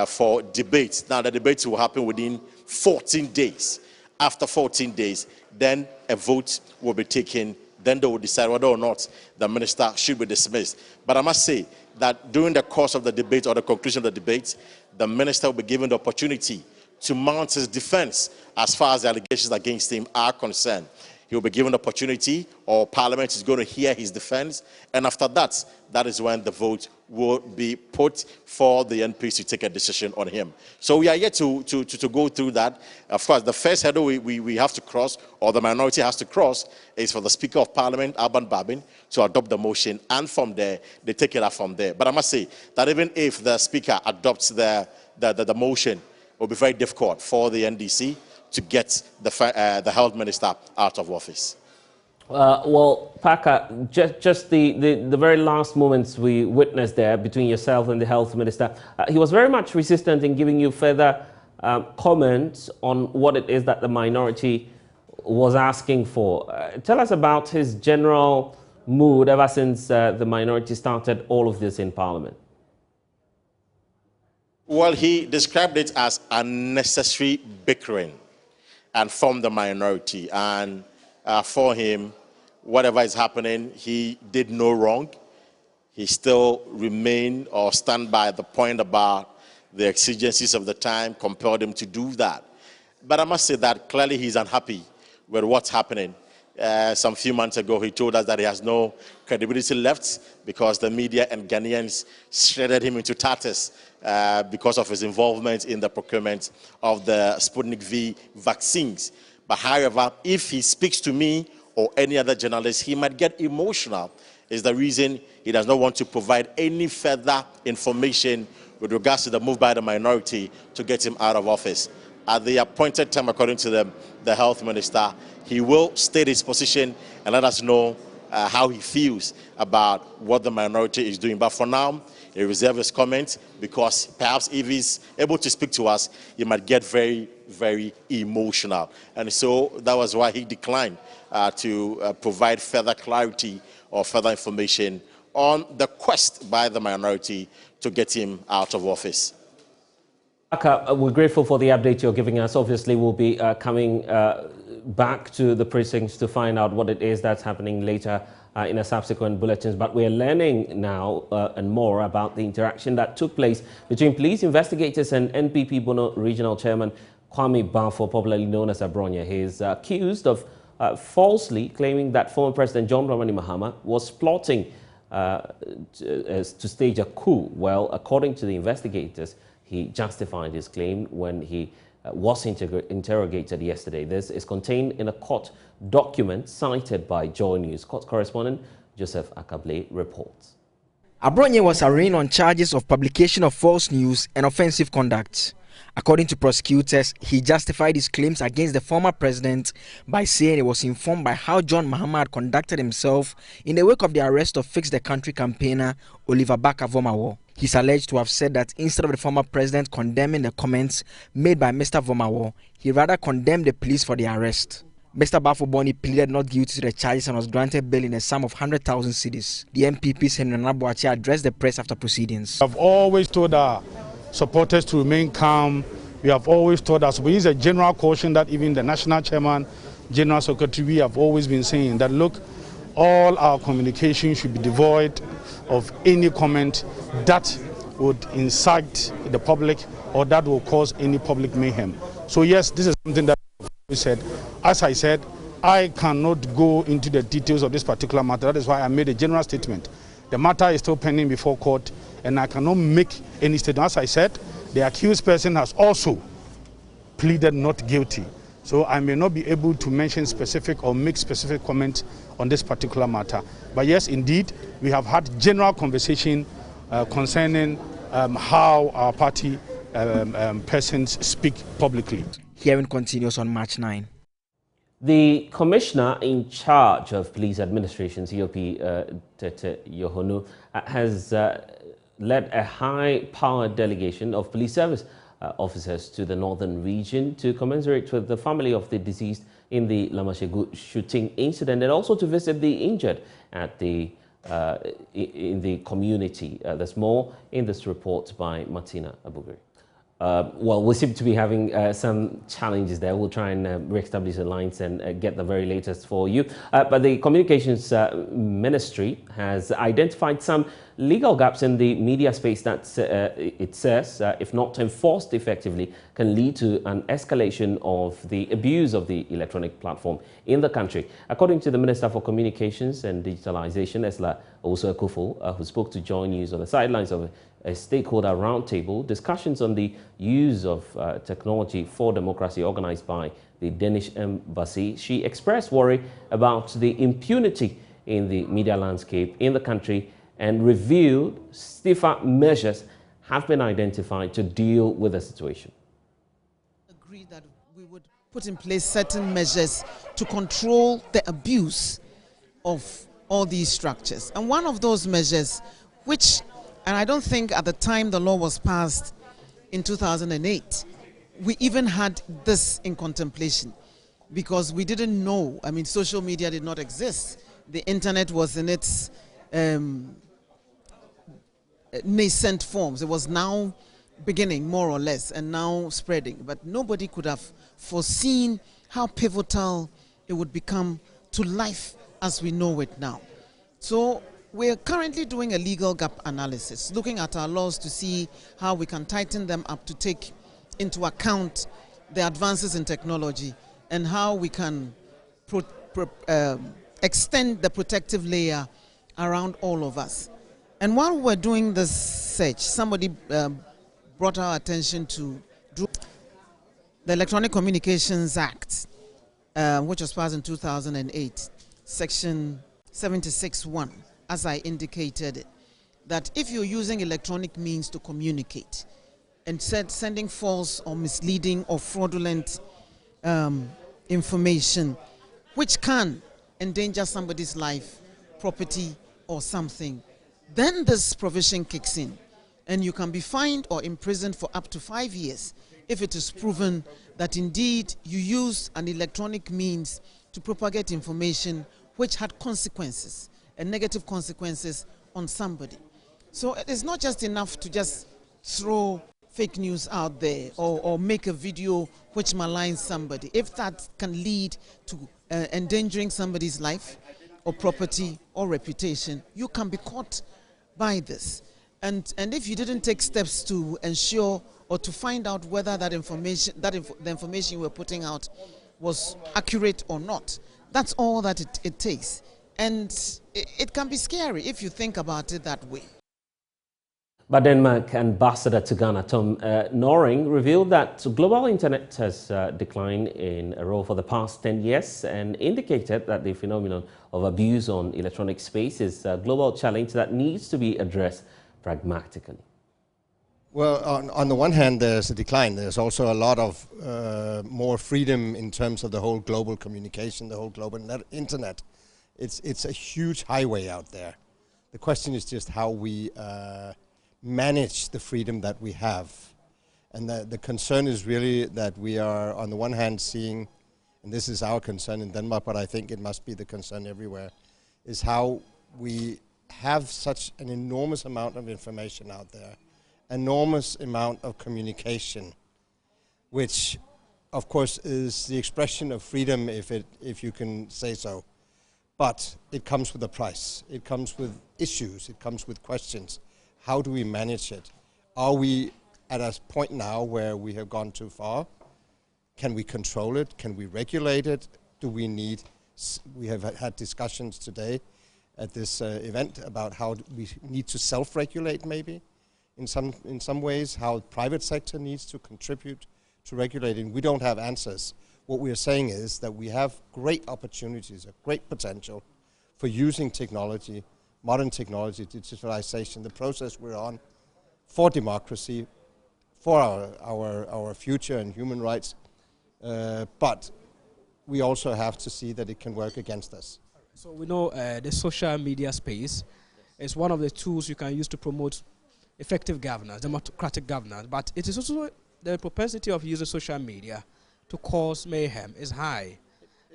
for debate. Now, the debate will happen within 14 days. After 14 days, then a vote will be taken. Then they will decide whether or not the minister should be dismissed. But I must say that during the course of the debate or the conclusion of the debate, the minister will be given the opportunity to mount his defense as far as the allegations against him are concerned. He will be given the opportunity, or Parliament is going to hear his defense, and after that, that is when the vote will be put for the MPs to take a decision on him. So we are yet to go through that. Of course, the first hurdle we have to cross, or the minority has to cross, is for the Speaker of Parliament, Alban Babin, to adopt the motion, and from there, they take it up from there. But I must say that even if the Speaker adopts the motion, it will be very difficult for the NDC to get the health minister out of office. Well, Parker, just the very last moments we witnessed there between yourself and the health minister, he was very much resistant in giving you further comments on what it is that the minority was asking for. Tell us about his general mood ever since the minority started all of this in Parliament. Well, he described it as unnecessary bickering and from the minority. And for him, whatever is happening, he did no wrong. He still remained or stand by the point about the exigencies of the time compelled him to do that. But I must say that clearly he's unhappy with what's happening. Some few months ago, he told us that he has no credibility left because the media and Ghanaians shredded him into tatters because of his involvement in the procurement of the Sputnik V vaccines. But however, if he speaks to me or any other journalist, he might get emotional. Is the reason he does not want to provide any further information with regards to the move by the minority to get him out of office. at the appointed time, according to the health minister, he will state his position and let us know how he feels about what the minority is doing. But for now, he reserves his comments because perhaps if he's able to speak to us, he might get very, very emotional. And so that was why he declined to provide further clarity or further information on the quest by the minority to get him out of office. We're grateful for the update you're giving us. Obviously, we'll be coming back to the precincts to find out what it is that's happening later in a subsequent bulletins. But we're learning now and more about the interaction that took place between police investigators and NPP Bono Regional Chairman Kwame Bafo, popularly known as Abronya. He is accused of falsely claiming that former President John Dramani Mahama was plotting to stage a coup. Well, according to the investigators, he justified his claim when he was interrogated yesterday. This is contained in a court document cited by JoyNews. Court correspondent Joseph Akable reports. Abronya was arraigned on charges of publication of false news and offensive conduct. According to prosecutors, he justified his claims against the former president by saying he was informed by how John Mahama had conducted himself in the wake of the arrest of Fix the Country campaigner Oliver Baka-Vomawo. He's alleged to have said that instead of the former president condemning the comments made by Mr. Vomawo, he rather condemned the police for the arrest. Mr. Bafo Boni pleaded not guilty to the charges and was granted bail in a sum of 100,000 cedis. The MPP's Henry Nabuachi addressed the press after proceedings. I've always told our supporters to remain calm. We have always told us, we use a general caution that even the national chairman, general secretary, we have always been saying that, look, all our communication should be devoid of any comment that would incite the public or that will cause any public mayhem. So yes, this is something that we said. As I said, I cannot go into the details of this particular matter. That is why I made a general statement. The matter is still pending before court, and I cannot make any statement. As I said, the accused person has also pleaded not guilty. So I may not be able to mention specific or make specific comments on this particular matter. But yes, indeed, we have had general conversation concerning how our party persons speak publicly. Hearing continues on March 9. The commissioner in charge of police administration, COP Tete Yohonu, has led a high-powered delegation of police service officers to the northern region to commiserate with the family of the deceased in the Lamashegu shooting incident, and also to visit the injured at the in the community. There's more in this report by Martina Abugri. Well, we seem to be having some challenges there. We'll try and re-establish the lines and get the very latest for you. But the Communications Ministry has identified some legal gaps in the media space that it says, if not enforced effectively, can lead to an escalation of the abuse of the electronic platform in the country. According to the Minister for Communications and Digitalization, Esla Owusu-Ekufo, who spoke to JoyNews on the sidelines of a stakeholder roundtable, discussions on the use of technology for democracy organized by the Danish embassy, she expressed worry about the impunity in the media landscape in the country and revealed stiffer measures have been identified to deal with the situation. Agree that we would put in place certain measures to control the abuse of all these structures. And one of those measures, which, and I don't think at the time the law was passed in 2008, we even had this in contemplation, because we didn't know. I mean, social media did not exist. The internet was in its nascent forms. It was now beginning, more or less, and now spreading. But nobody could have foreseen how pivotal it would become to life as we know it now. So we're currently doing a legal gap analysis, looking at our laws to see how we can tighten them up to take into account the advances in technology and how we can extend the protective layer around all of us. And while we're doing this search, somebody brought our attention to the Electronic Communications Act, which was passed in 2008, Section 76(1), as I indicated, that if you're using electronic means to communicate, and sending false or misleading or fraudulent information, which can endanger somebody's life, property, or something, then this provision kicks in, and you can be fined or imprisoned for up to 5 years if it is proven that indeed you used an electronic means to propagate information which had consequences and negative consequences on somebody. So it is not just enough to just throw fake news out there or make a video which maligns somebody. If that can lead to endangering somebody's life or property or reputation, you can be caught by this. And if you didn't take steps to ensure or to find out whether that information, the information you were putting out was accurate or not, that's all that it takes. And it can be scary if you think about it that way. But Denmark ambassador to Ghana, Tom Noring, revealed that global internet has declined in a row for the past 10 years and indicated that the phenomenon of abuse on electronic space is a global challenge that needs to be addressed pragmatically. Well, on the one hand, there's a decline. There's also a lot of more freedom in terms of the whole global communication, the whole global internet. It's a huge highway out there. The question is just how we manage the freedom that we have. And the concern is really that we are, on the one hand, seeing, and this is our concern in Denmark, but I think it must be the concern everywhere, is how we have such an enormous amount of information out there, enormous amount of communication, which of course is the expression of freedom if you can say so. But it comes with a price. It comes with issues. It comes with questions. How do we manage it? Are we at a point now where we have gone too far? Can we control it? Can we regulate it? We have had discussions today at this event about how we need to self-regulate maybe in some ways, how private sector needs to contribute to regulating. We don't have answers. What we are saying is that we have great opportunities, a great potential for using technology, modern technology, digitalization, the process we're on for democracy, for our future and human rights, but we also have to see that it can work against us. So we know the social media space is one of the tools you can use to promote effective governance, democratic governance, but it is also the propensity of using social media to cause mayhem is high.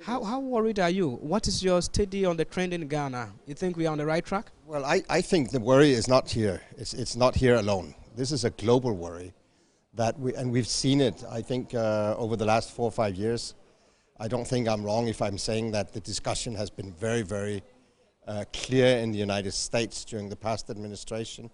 How worried are you? What is your study on the trend in Ghana? You think we are on the right track? Well, I think the worry is not here. It's not here alone. This is a global worry that we've seen it, I think, over the last 4 or 5 years. I don't think I'm wrong if I'm saying that the discussion has been very, very clear in the United States during the past administration.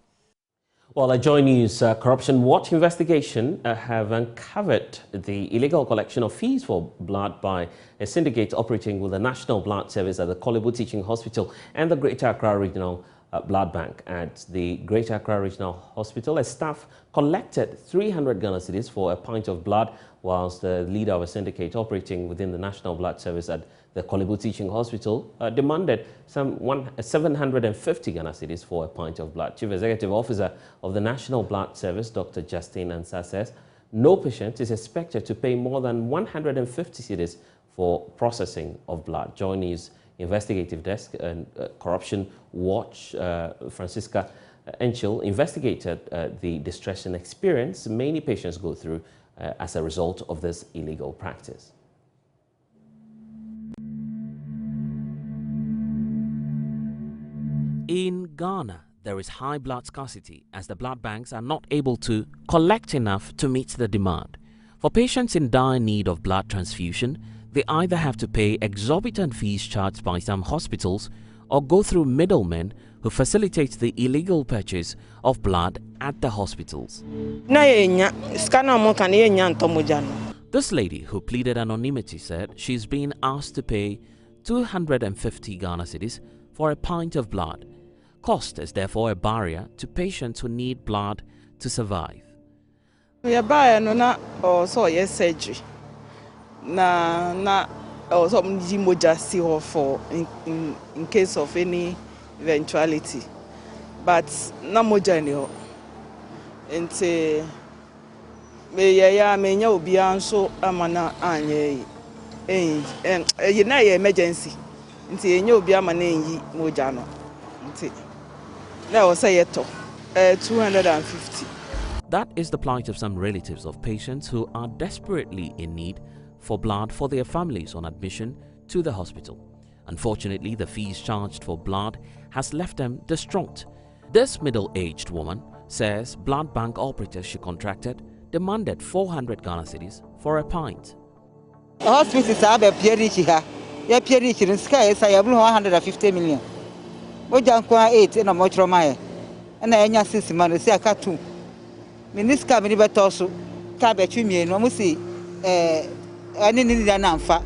Well, a JoyNews Corruption Watch investigation have uncovered the illegal collection of fees for blood by a syndicate operating with the National Blood Service at the Kolebu Teaching Hospital and the Greater Accra Regional Blood Bank. At the Greater Accra Regional Hospital, a staff collected 300 Ghana cedis for a pint of blood, whilst the leader of a syndicate operating within the National Blood Service at the Kolebu Teaching Hospital demanded some 750 Ghana cedis for a pint of blood. Chief Executive Officer of the National Blood Service, Dr. Justine Ansah, says no patient is expected to pay more than 150 cedis for processing of blood. JoyNews Investigative Desk and Corruption Watch, Francisca Enchil, investigated the distressing experience many patients go through as a result of this illegal practice. In Ghana, there is high blood scarcity as the blood banks are not able to collect enough to meet the demand. For patients in dire need of blood transfusion, they either have to pay exorbitant fees charged by some hospitals or go through middlemen who facilitate the illegal purchase of blood at the hospitals. This lady, who pleaded anonymity, said she's been asked to pay 250 Ghana cedis for a pint of blood. Cost is therefore a barrier to patients who need blood to survive. Surgery. For in case of any eventuality, but no moja ni ho. Nti ya menya obi anso amana anye you na emergency nti enya obi amana enyi moja no nti na o say yeto 250. That is the plight of some relatives of patients who are desperately in need for blood for their families on admission to the hospital. Unfortunately, the fees charged for blood has left them distraught. This middle-aged woman says blood bank operators she contracted demanded 400 Ghana cedis for a pint. The hospitals are here. Yeah, Pierre in sky, I have 150 million. Ojankwa 8 in a motromaya. And I have 6 months, say I cut 2. Minister, many betosu, cabbage, me, no musi, I need an amfa.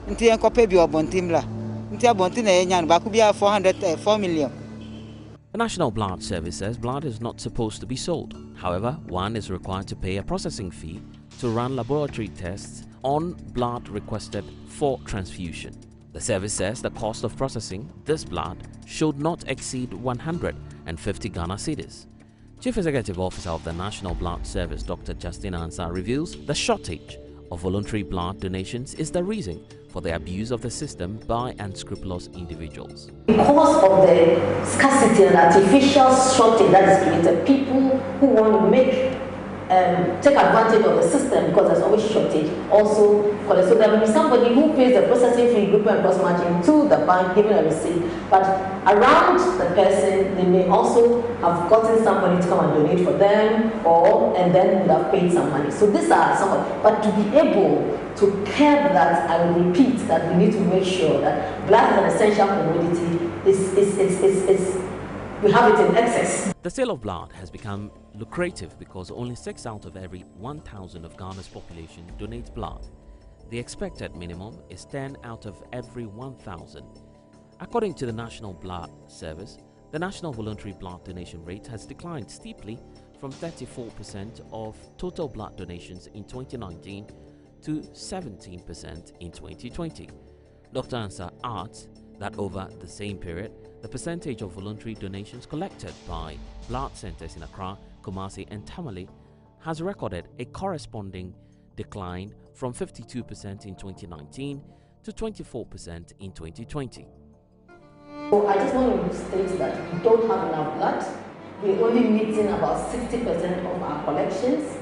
Until Uncle or Bontimla. Until Bontina and Bakubia 404 million. The National Blood Service says blood is not supposed to be sold. However, one is required to pay a processing fee to run laboratory tests on blood requested for transfusion. The service says the cost of processing this blood should not exceed 150 Ghana cedis. Chief Executive Officer of the National Blood Service, Dr. Justin Ansah, reveals the shortage of voluntary blood donations is the reason for the abuse of the system by unscrupulous individuals. Because of the scarcity and artificial shortage that is created, people who want to make take advantage of the system because there's always shortage. Also, so there will be somebody who pays the processing fee, group and cross margin to the bank, giving a receipt. But around the person, they may also have gotten somebody to come and donate for them, and then would have paid some money. So these are some of. But to be able to curb that, I will repeat that we need to make sure that blood is an essential commodity. We have it in excess. The sale of blood has become lucrative because only 6 out of every 1,000 of Ghana's population donates blood. The expected minimum is 10 out of every 1,000. According to the National Blood Service, the national voluntary blood donation rate has declined steeply from 34% of total blood donations in 2019 to 17% in 2020. Dr. Ansah adds that over the same period, the percentage of voluntary donations collected by blood centers in Accra, Kumasi and Tamale has recorded a corresponding decline from 52% in 2019 to 24% in 2020. So I just want to state that we don't have enough blood. We're only meeting about 60% of our collections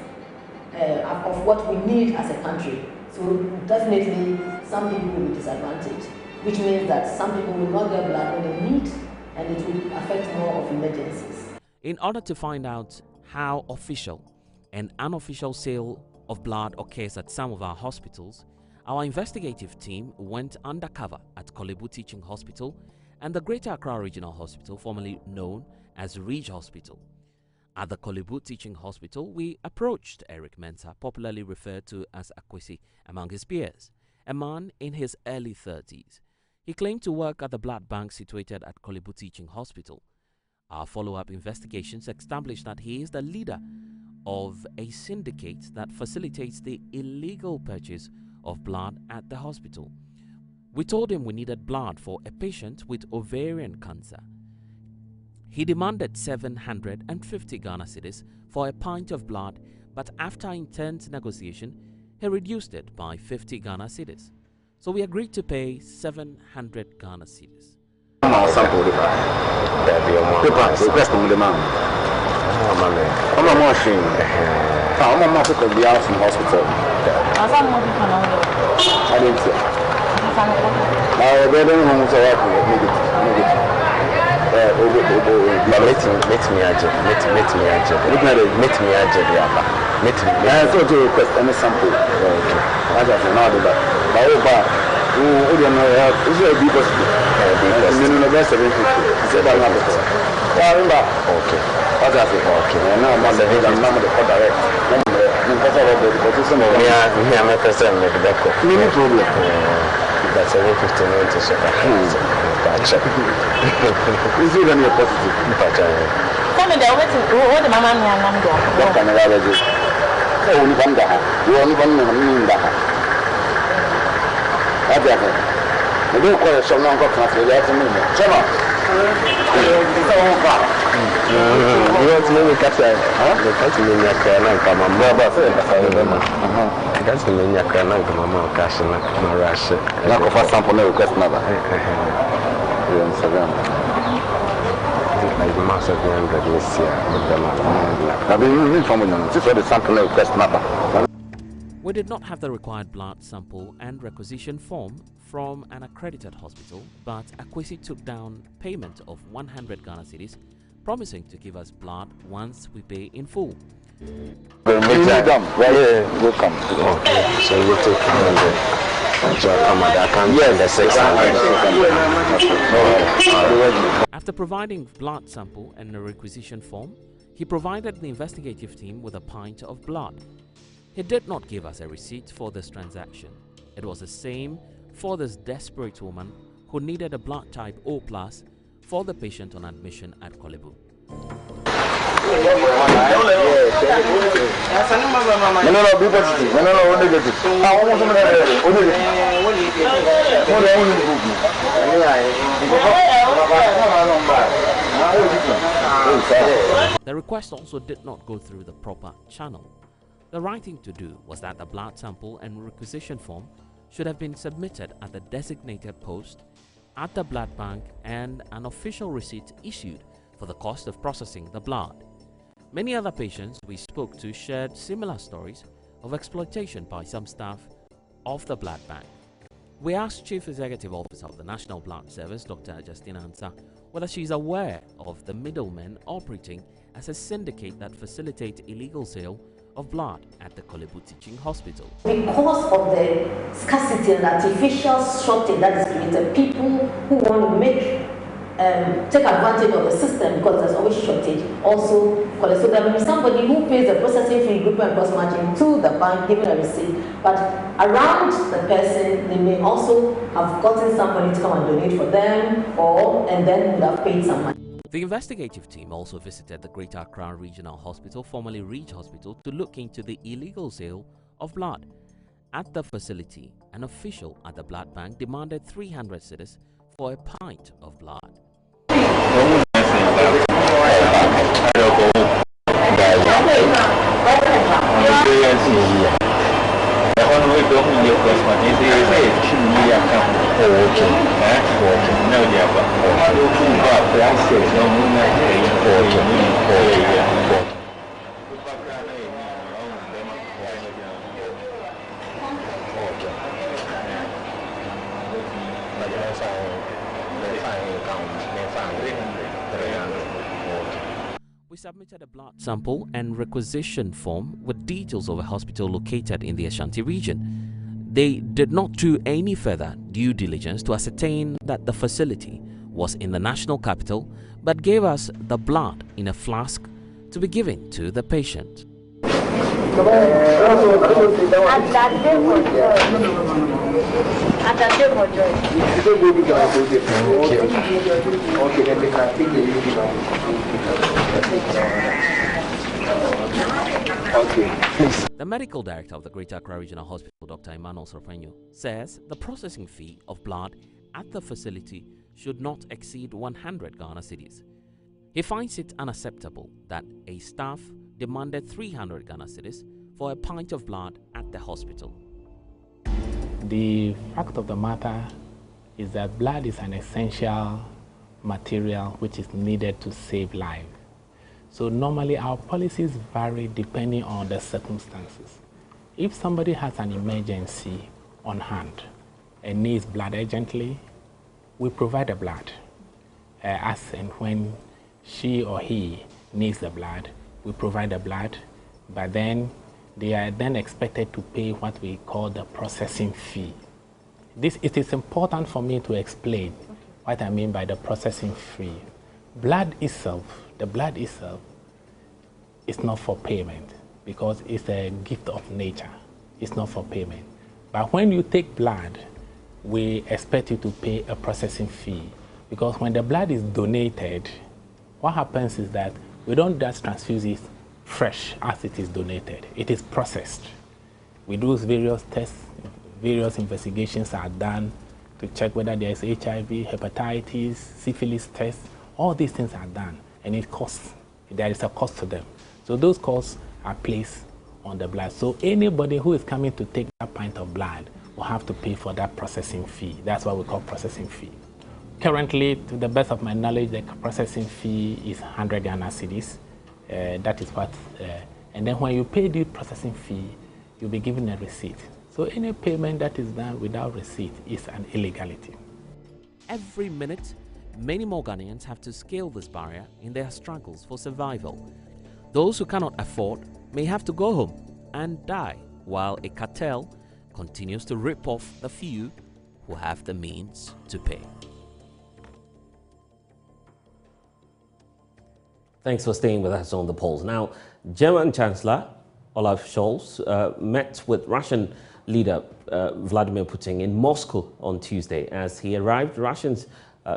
of what we need as a country. So definitely some people will be disadvantaged, which means that some people will not get blood when they need, and it will affect more of emergencies. In order to find out how official and unofficial sale of blood occurs at some of our hospitals, our investigative team went undercover at Kolebu Teaching Hospital and the Greater Accra Regional Hospital, formerly known as Ridge Hospital. At the Kolebu Teaching Hospital, we approached Eric Mensah, popularly referred to as Akwesi among his peers, a man in his early 30s. He claimed to work at the blood bank situated at Kolebu Teaching Hospital. Our follow-up investigations established that he is the leader of a syndicate that facilitates the illegal purchase of blood at the hospital. We told him we needed blood for a patient with ovarian cancer. He demanded 750 Ghana cedis for a pint of blood, but after intense negotiation, he reduced it by 50 Ghana cedis. So we agreed to pay 700 Ghana cedis. We did not have the required blood sample and requisition form from an accredited hospital, but Akwesi took down payment of 100 Ghana cedis, promising to give us blood once we pay in full. After providing blood sample and a requisition form, he provided the investigative team with a pint of blood. He did not give us a receipt for this transaction. It was the same for this desperate woman who needed a blood type O+ for the patient on admission at Kolebu. The request also did not go through the proper channel. The right thing to do was that the blood sample and requisition form should have been submitted at the designated post at the blood bank and an official receipt issued for the cost of processing the blood. Many other patients we spoke to shared similar stories of exploitation by some staff of the blood bank. We asked Chief Executive Officer of the National Blood Service, Dr. Justina Ansah, whether she is aware of the middlemen operating as a syndicate that facilitates illegal sale of blood at the Kolebu Teaching Hospital. Because of the scarcity and artificial shortage that is created, people who want to make take advantage of the system because there's always shortage. Also, so there will be somebody who pays the processing fee, group and cross margin to the bank, giving a receipt. But around the person, they may also have gotten somebody to come and donate for them, and then would have paid some money. The investigative team also visited the Greater Accra Regional Hospital, formerly Ridge Hospital, to look into the illegal sale of blood. At the facility, an official at the blood bank demanded 300 cedis for a pint of blood. We submitted a blood sample and requisition form with details of a hospital located in the Ashanti region. They did not do any further due diligence to ascertain that the facility was in the national capital, but gave us the blood in a flask to be given to the patient. The medical director of the Greater Accra Regional Hospital, Dr. Emmanuel Sorpenyo, says the processing fee of blood at the facility should not exceed 100 Ghana cedis. He finds it unacceptable that a staff demanded 300 Ghana cedis for a pint of blood at the hospital. The fact of the matter is that blood is an essential material which is needed to save life. So normally our policies vary depending on the circumstances. If somebody has an emergency on hand and needs blood urgently, we provide the blood. As and when she or he needs the blood, we provide the blood, but then they are then expected to pay what we call the processing fee. It is important for me to explain what I mean by the processing fee. The blood itself is not for payment because it's a gift of nature. It's not for payment. But when you take blood, we expect you to pay a processing fee because when the blood is donated, what happens is that we don't just transfuse it fresh as it is donated. It is processed. We do various tests, various investigations are done to check whether there is HIV, hepatitis, syphilis tests. All these things are done, and it costs. There is a cost to them. So those costs are placed on the blood. So anybody who is coming to take that pint of blood will have to pay for that processing fee. That's what we call processing fee. Currently, to the best of my knowledge, the processing fee is 100 Ghana cedis. That is what, and then when you pay the processing fee, you'll be given a receipt. So any payment that is done without receipt is an illegality. Every minute, many more Ghanaians have to scale this barrier in their struggles for survival. Those who cannot afford may have to go home and die, while a cartel continues to rip off the few who have the means to pay. Thanks for staying with us on The Pulse. Now, German Chancellor Olaf Scholz met with Russian leader Vladimir Putin in Moscow on Tuesday. As he arrived, Russia's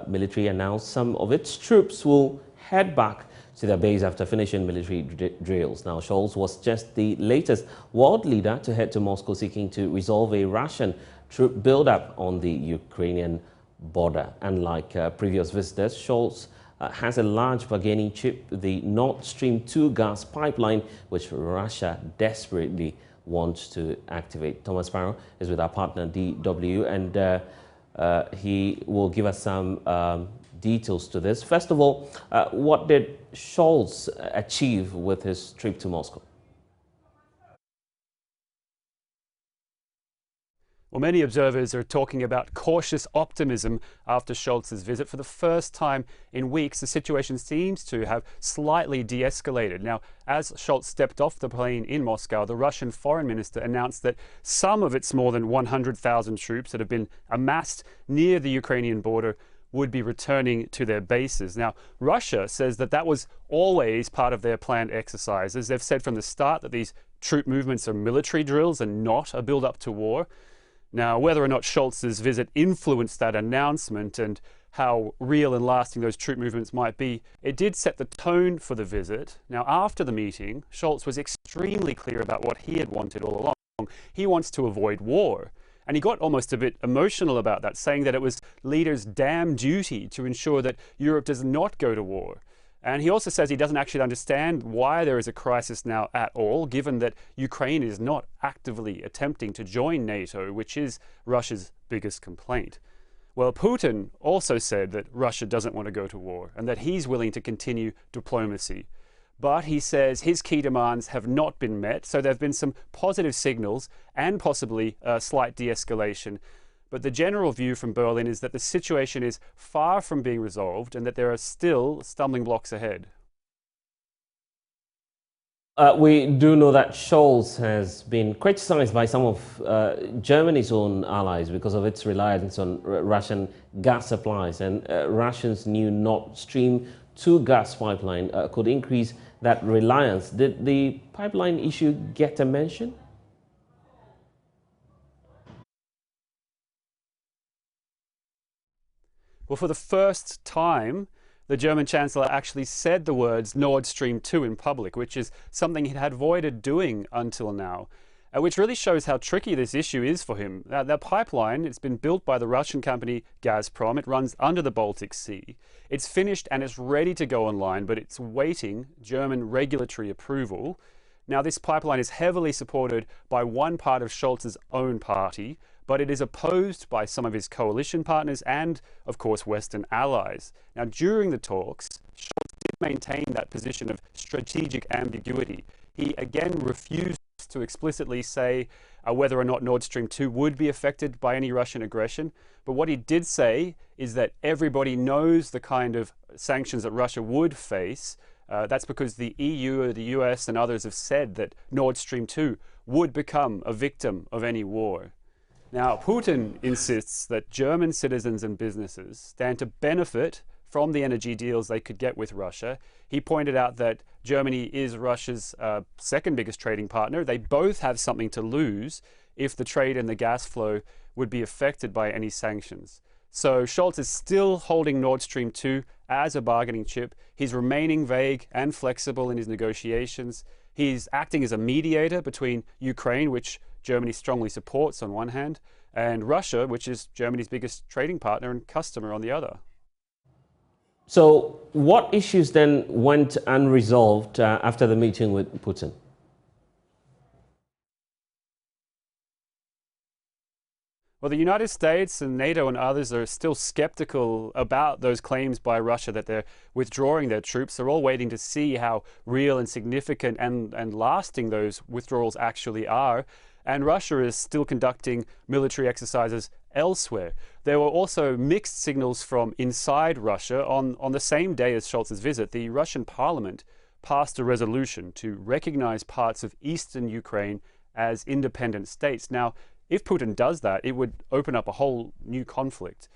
military announced some of its troops will head back to their base after finishing military drills. Now, Scholz was just the latest world leader to head to Moscow seeking to resolve a Russian troop buildup on the Ukrainian border. Unlike previous visitors, Scholz has a large bargaining chip, the Nord Stream 2 gas pipeline, which Russia desperately wants to activate. Thomas Sparrow is with our partner DW, and he will give us some details to this. First of all, what did Scholz achieve with his trip to Moscow? Well, many observers are talking about cautious optimism after Scholz's visit. For the first time in weeks, the situation seems to have slightly de-escalated. Now, as Scholz stepped off the plane in Moscow, the Russian foreign minister announced that some of its more than 100,000 troops that have been amassed near the Ukrainian border would be returning to their bases. Now, Russia says that that was always part of their planned exercises. They've said from the start that these troop movements are military drills and not a build-up to war. Now, whether or not Scholz's visit influenced that announcement and how real and lasting those troop movements might be, it did set the tone for the visit. Now, after the meeting, Scholz was extremely clear about what he had wanted all along. He wants to avoid war. And he got almost a bit emotional about that, saying that it was leaders' damn duty to ensure that Europe does not go to war. And he also says he doesn't actually understand why there is a crisis now at all, given that Ukraine is not actively attempting to join NATO, which is Russia's biggest complaint. Well, Putin also said that Russia doesn't want to go to war and that he's willing to continue diplomacy. But he says his key demands have not been met, so there have been some positive signals and possibly a slight de-escalation. But the general view from Berlin is that the situation is far from being resolved and that there are still stumbling blocks ahead. We do know that Scholz has been criticized by some of Germany's own allies because of its reliance on Russian gas supplies, and Russia's new Nord Stream 2 gas pipeline could increase that reliance. Did the pipeline issue get a mention? Well, for the first time, the German Chancellor actually said the words Nord Stream 2 in public, which is something he had avoided doing until now, which really shows how tricky this issue is for him. That pipeline, it's been built by the Russian company Gazprom. It runs under the Baltic Sea. It's finished and it's ready to go online, but it's waiting German regulatory approval. Now, this pipeline is heavily supported by one part of Scholz's own party, but it is opposed by some of his coalition partners and, of course, Western allies. Now, during the talks, Scholz did maintain that position of strategic ambiguity. He again refused to explicitly say whether or not Nord Stream 2 would be affected by any Russian aggression. But what he did say is that everybody knows the kind of sanctions that Russia would face. That's because the EU, the US, and others have said that Nord Stream 2 would become a victim of any war. Now, Putin insists that German citizens and businesses stand to benefit from the energy deals they could get with Russia. He pointed out that Germany is Russia's second biggest trading partner. They both have something to lose if the trade and the gas flow would be affected by any sanctions. So Scholz is still holding Nord Stream 2 as a bargaining chip. He's remaining vague and flexible in his negotiations. He's acting as a mediator between Ukraine, which Germany strongly supports on one hand, and Russia, which is Germany's biggest trading partner and customer, on the other. So what issues then went unresolved after the meeting with Putin? Well, the United States and NATO and others are still skeptical about those claims by Russia that they're withdrawing their troops. They're all waiting to see how real and significant and lasting those withdrawals actually are. And Russia is still conducting military exercises elsewhere. There were also mixed signals from inside Russia. On the same day as Scholz's visit, the Russian parliament passed a resolution to recognize parts of eastern Ukraine as independent states. Now, if Putin does that, it would open up a whole new conflict.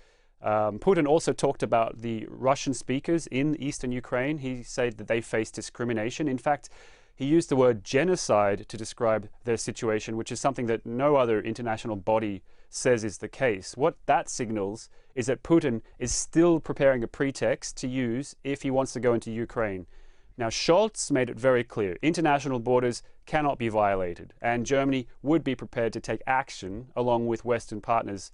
Putin also talked about the Russian speakers in eastern Ukraine. He said that they face discrimination. In fact, he used the word genocide to describe their situation, which is something that no other international body says is the case. What that signals is that Putin is still preparing a pretext to use if he wants to go into Ukraine. Now, Scholz made it very clear, international borders cannot be violated, and Germany would be prepared to take action along with Western partners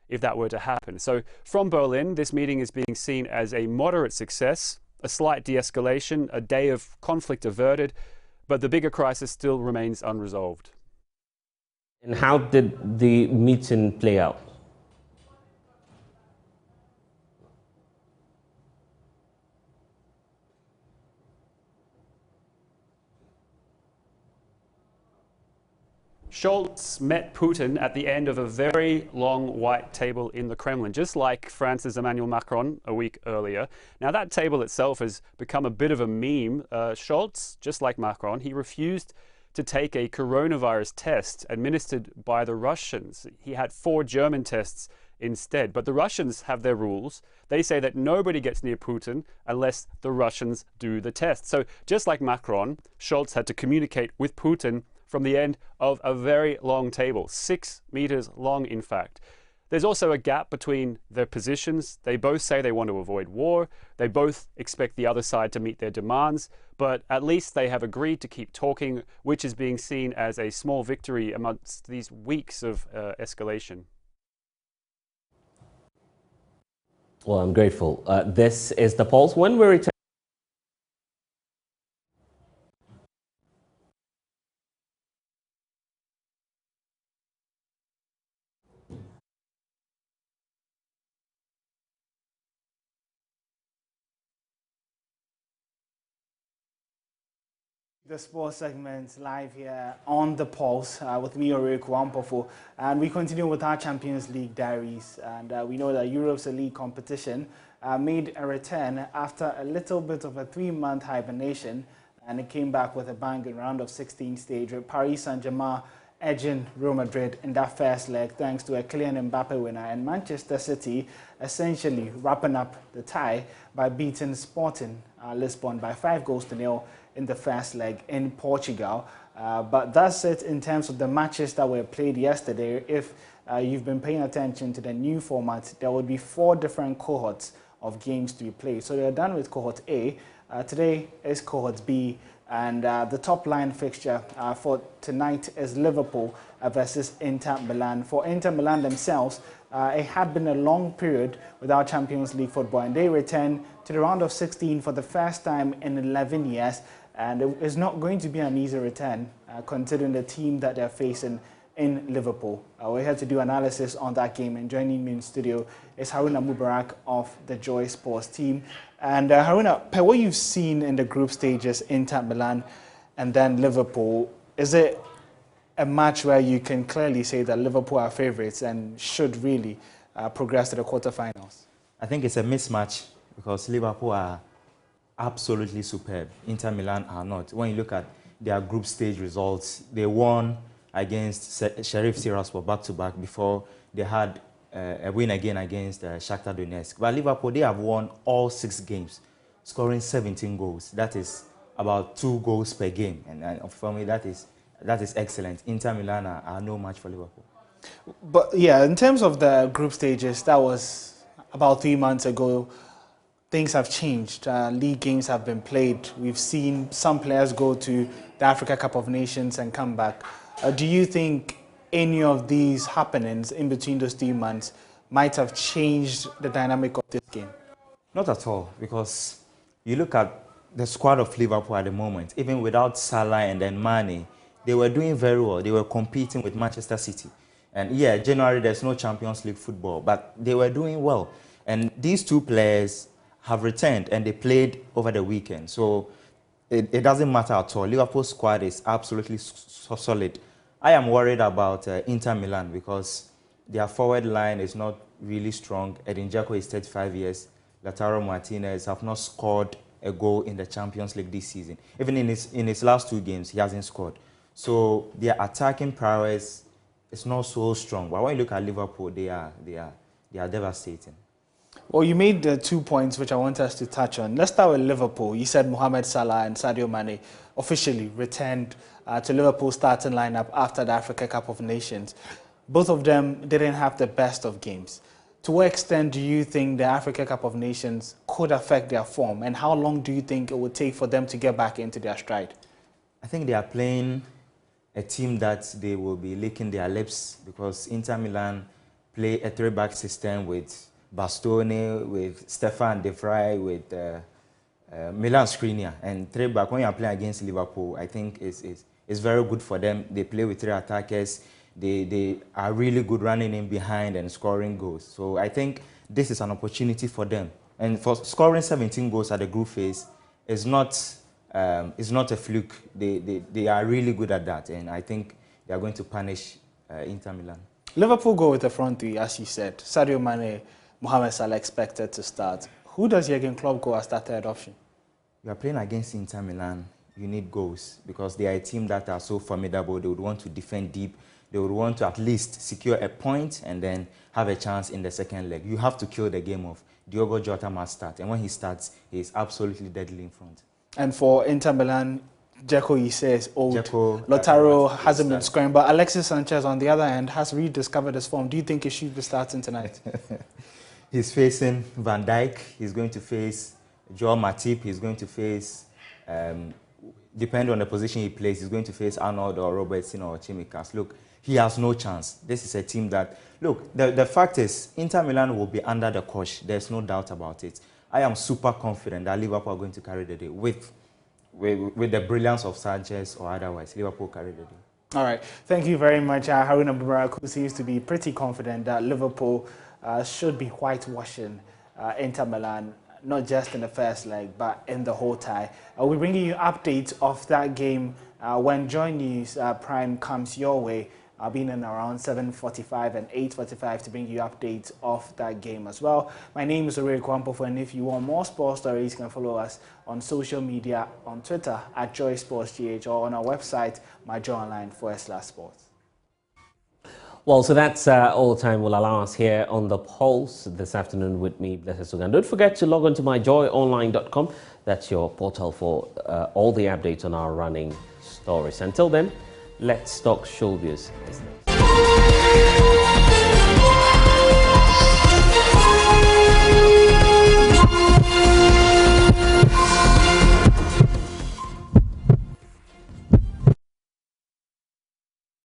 if that were to happen. So from Berlin, this meeting is being seen as a moderate success, a slight de-escalation, a day of conflict averted, but the bigger crisis still remains unresolved. And how did the meeting play out? Scholz met Putin at the end of a very long white table in the Kremlin, just like France's Emmanuel Macron a week earlier. Now, that table itself has become a bit of a meme. Scholz, just like Macron, he refused to take a coronavirus test administered by the Russians. He had 4 German tests instead. But the Russians have their rules. They say that nobody gets near Putin unless the Russians do the test. So just like Macron, Scholz had to communicate with Putin from the end of a very long table, 6 meters long, in fact. There's also a gap between their positions. They both say they want to avoid war. They both expect the other side to meet their demands, but at least they have agreed to keep talking, which is being seen as a small victory amongst these weeks of escalation. Well, I'm grateful. This is The Pulse. When we return, the sports segment live here on The Pulse with me, Ore Kwampofo, and we continue with our Champions League diaries. And we know that Europe's elite competition made a return after a little bit of a 3-month hibernation, and it came back with a bang in round of 16 stage with Paris Saint-Germain edging Real Madrid in that first leg thanks to a Kylian Mbappe winner, and Manchester City essentially wrapping up the tie by beating Sporting Lisbon by 5-0 in the first leg in Portugal. But that's it in terms of the matches that were played yesterday. If you've been paying attention to the new format, there will be 4 different cohorts of games to be played. So they're done with cohort A. Today is cohort B, and the top line fixture for tonight is Liverpool versus Inter Milan. For Inter Milan themselves, it had been a long period without Champions League football, and they return to the round of 16 for the first time in 11 years. And it is not going to be an easy return, considering the team that they're facing in Liverpool. We're here to do analysis on that game, and joining me in studio is Haruna Mubarak of the Joy Sports team. And Haruna, per what you've seen in the group stages, Inter Milan and then Liverpool, is it a match where you can clearly say that Liverpool are favourites and should really progress to the quarterfinals? I think it's a mismatch because Liverpool are absolutely superb. Inter Milan are not. When you look at their group stage results, they won against Sheriff Tiraspol back-to-back before they had a win again against Shakhtar Donetsk. But Liverpool, they have won all 6 games, scoring 17 goals. That is about 2 goals per game. And for me, that is excellent. Inter Milan are no match for Liverpool. But yeah, in terms of the group stages, that was about 3 months ago. Things have changed. League games have been played. We've seen some players go to the Africa Cup of Nations and come back. Do you think any of these happenings in between those 3 months might have changed the dynamic of this game? Not at all, because you look at the squad of Liverpool at the moment, even without Salah and then Mane, they were doing very well. They were competing with Manchester City. And yeah, January there's no Champions League football, but they were doing well. And these two players have returned and they played over the weekend. So it doesn't matter at all. Liverpool's squad is absolutely solid. I am worried about Inter Milan because their forward line is not really strong. Edin Dzeko is 35 years. Lautaro Martinez have not scored a goal in the Champions League this season. Even in his last 2 games, he hasn't scored. So their attacking prowess is not so strong. But when you look at Liverpool, they are devastating. Well, you made 2 points which I want us to touch on. Let's start with Liverpool. You said Mohamed Salah and Sadio Mane officially returned to Liverpool's starting lineup after the Africa Cup of Nations. Both of them didn't have the best of games. To what extent do you think the Africa Cup of Nations could affect their form, and how long do you think it would take for them to get back into their stride? I think they are playing a team that they will be licking their lips, because Inter Milan play a 3-back system with Bastoni, with Stefan De Vrij, with Milan Skriniar, and 3-back. When you are playing against Liverpool, I think it's very good for them. They play with 3 attackers. They are really good running in behind and scoring goals. So I think this is an opportunity for them. And for scoring 17 goals at the group phase is not a fluke. They are really good at that, and I think they are going to punish Inter Milan. Liverpool go with the front 3, as you said. Sadio Mane, Mohamed Salah expected to start. Who does Jurgen Klopp go as that third option? You are playing against Inter Milan. You need goals because they are a team that are so formidable. They would want to defend deep. They would want to at least secure a point and then have a chance in the second leg. You have to kill the game off. Diogo Jota must start, and when he starts, he is absolutely deadly in front. for Inter Milan, Dzeko, you say, is old. Lautaro hasn't been scoring, but Alexis Sanchez, on the other hand, has rediscovered his form. Do you think he should be starting tonight? He's facing Van Dijk. He's going to face Joao Matip. He's going to face, depending on the position he plays, he's going to face Arnold or Robertson or Chimikas. Look, he has no chance. This is a team that, look, the fact is, Inter Milan will be under the coach. There's no doubt about it. I am super confident that Liverpool are going to carry the day with the brilliance of Sanchez or otherwise. Liverpool carry the day. All right. Thank you very much, Haruna Mubarak, who seems to be pretty confident that Liverpool should be whitewashing Inter Milan, not just in the first leg, but in the whole tie. We're bringing you updates of that game when JoyNews Prime comes your way. I'll be in around 7:45 and 8:45 to bring you updates of that game as well. My name is Ore Kwampofo, and if you want more sports stories, you can follow us on social media, on Twitter at JoySportsGH, or on our website, myjoyonline.com/sports. Well, so that's all the time will allow us here on The Pulse this afternoon with me, Blessed Sugan. Don't forget to log on to myjoyonline.com. That's your portal for all the updates on our running stories. Until then, let's talk showbiz business.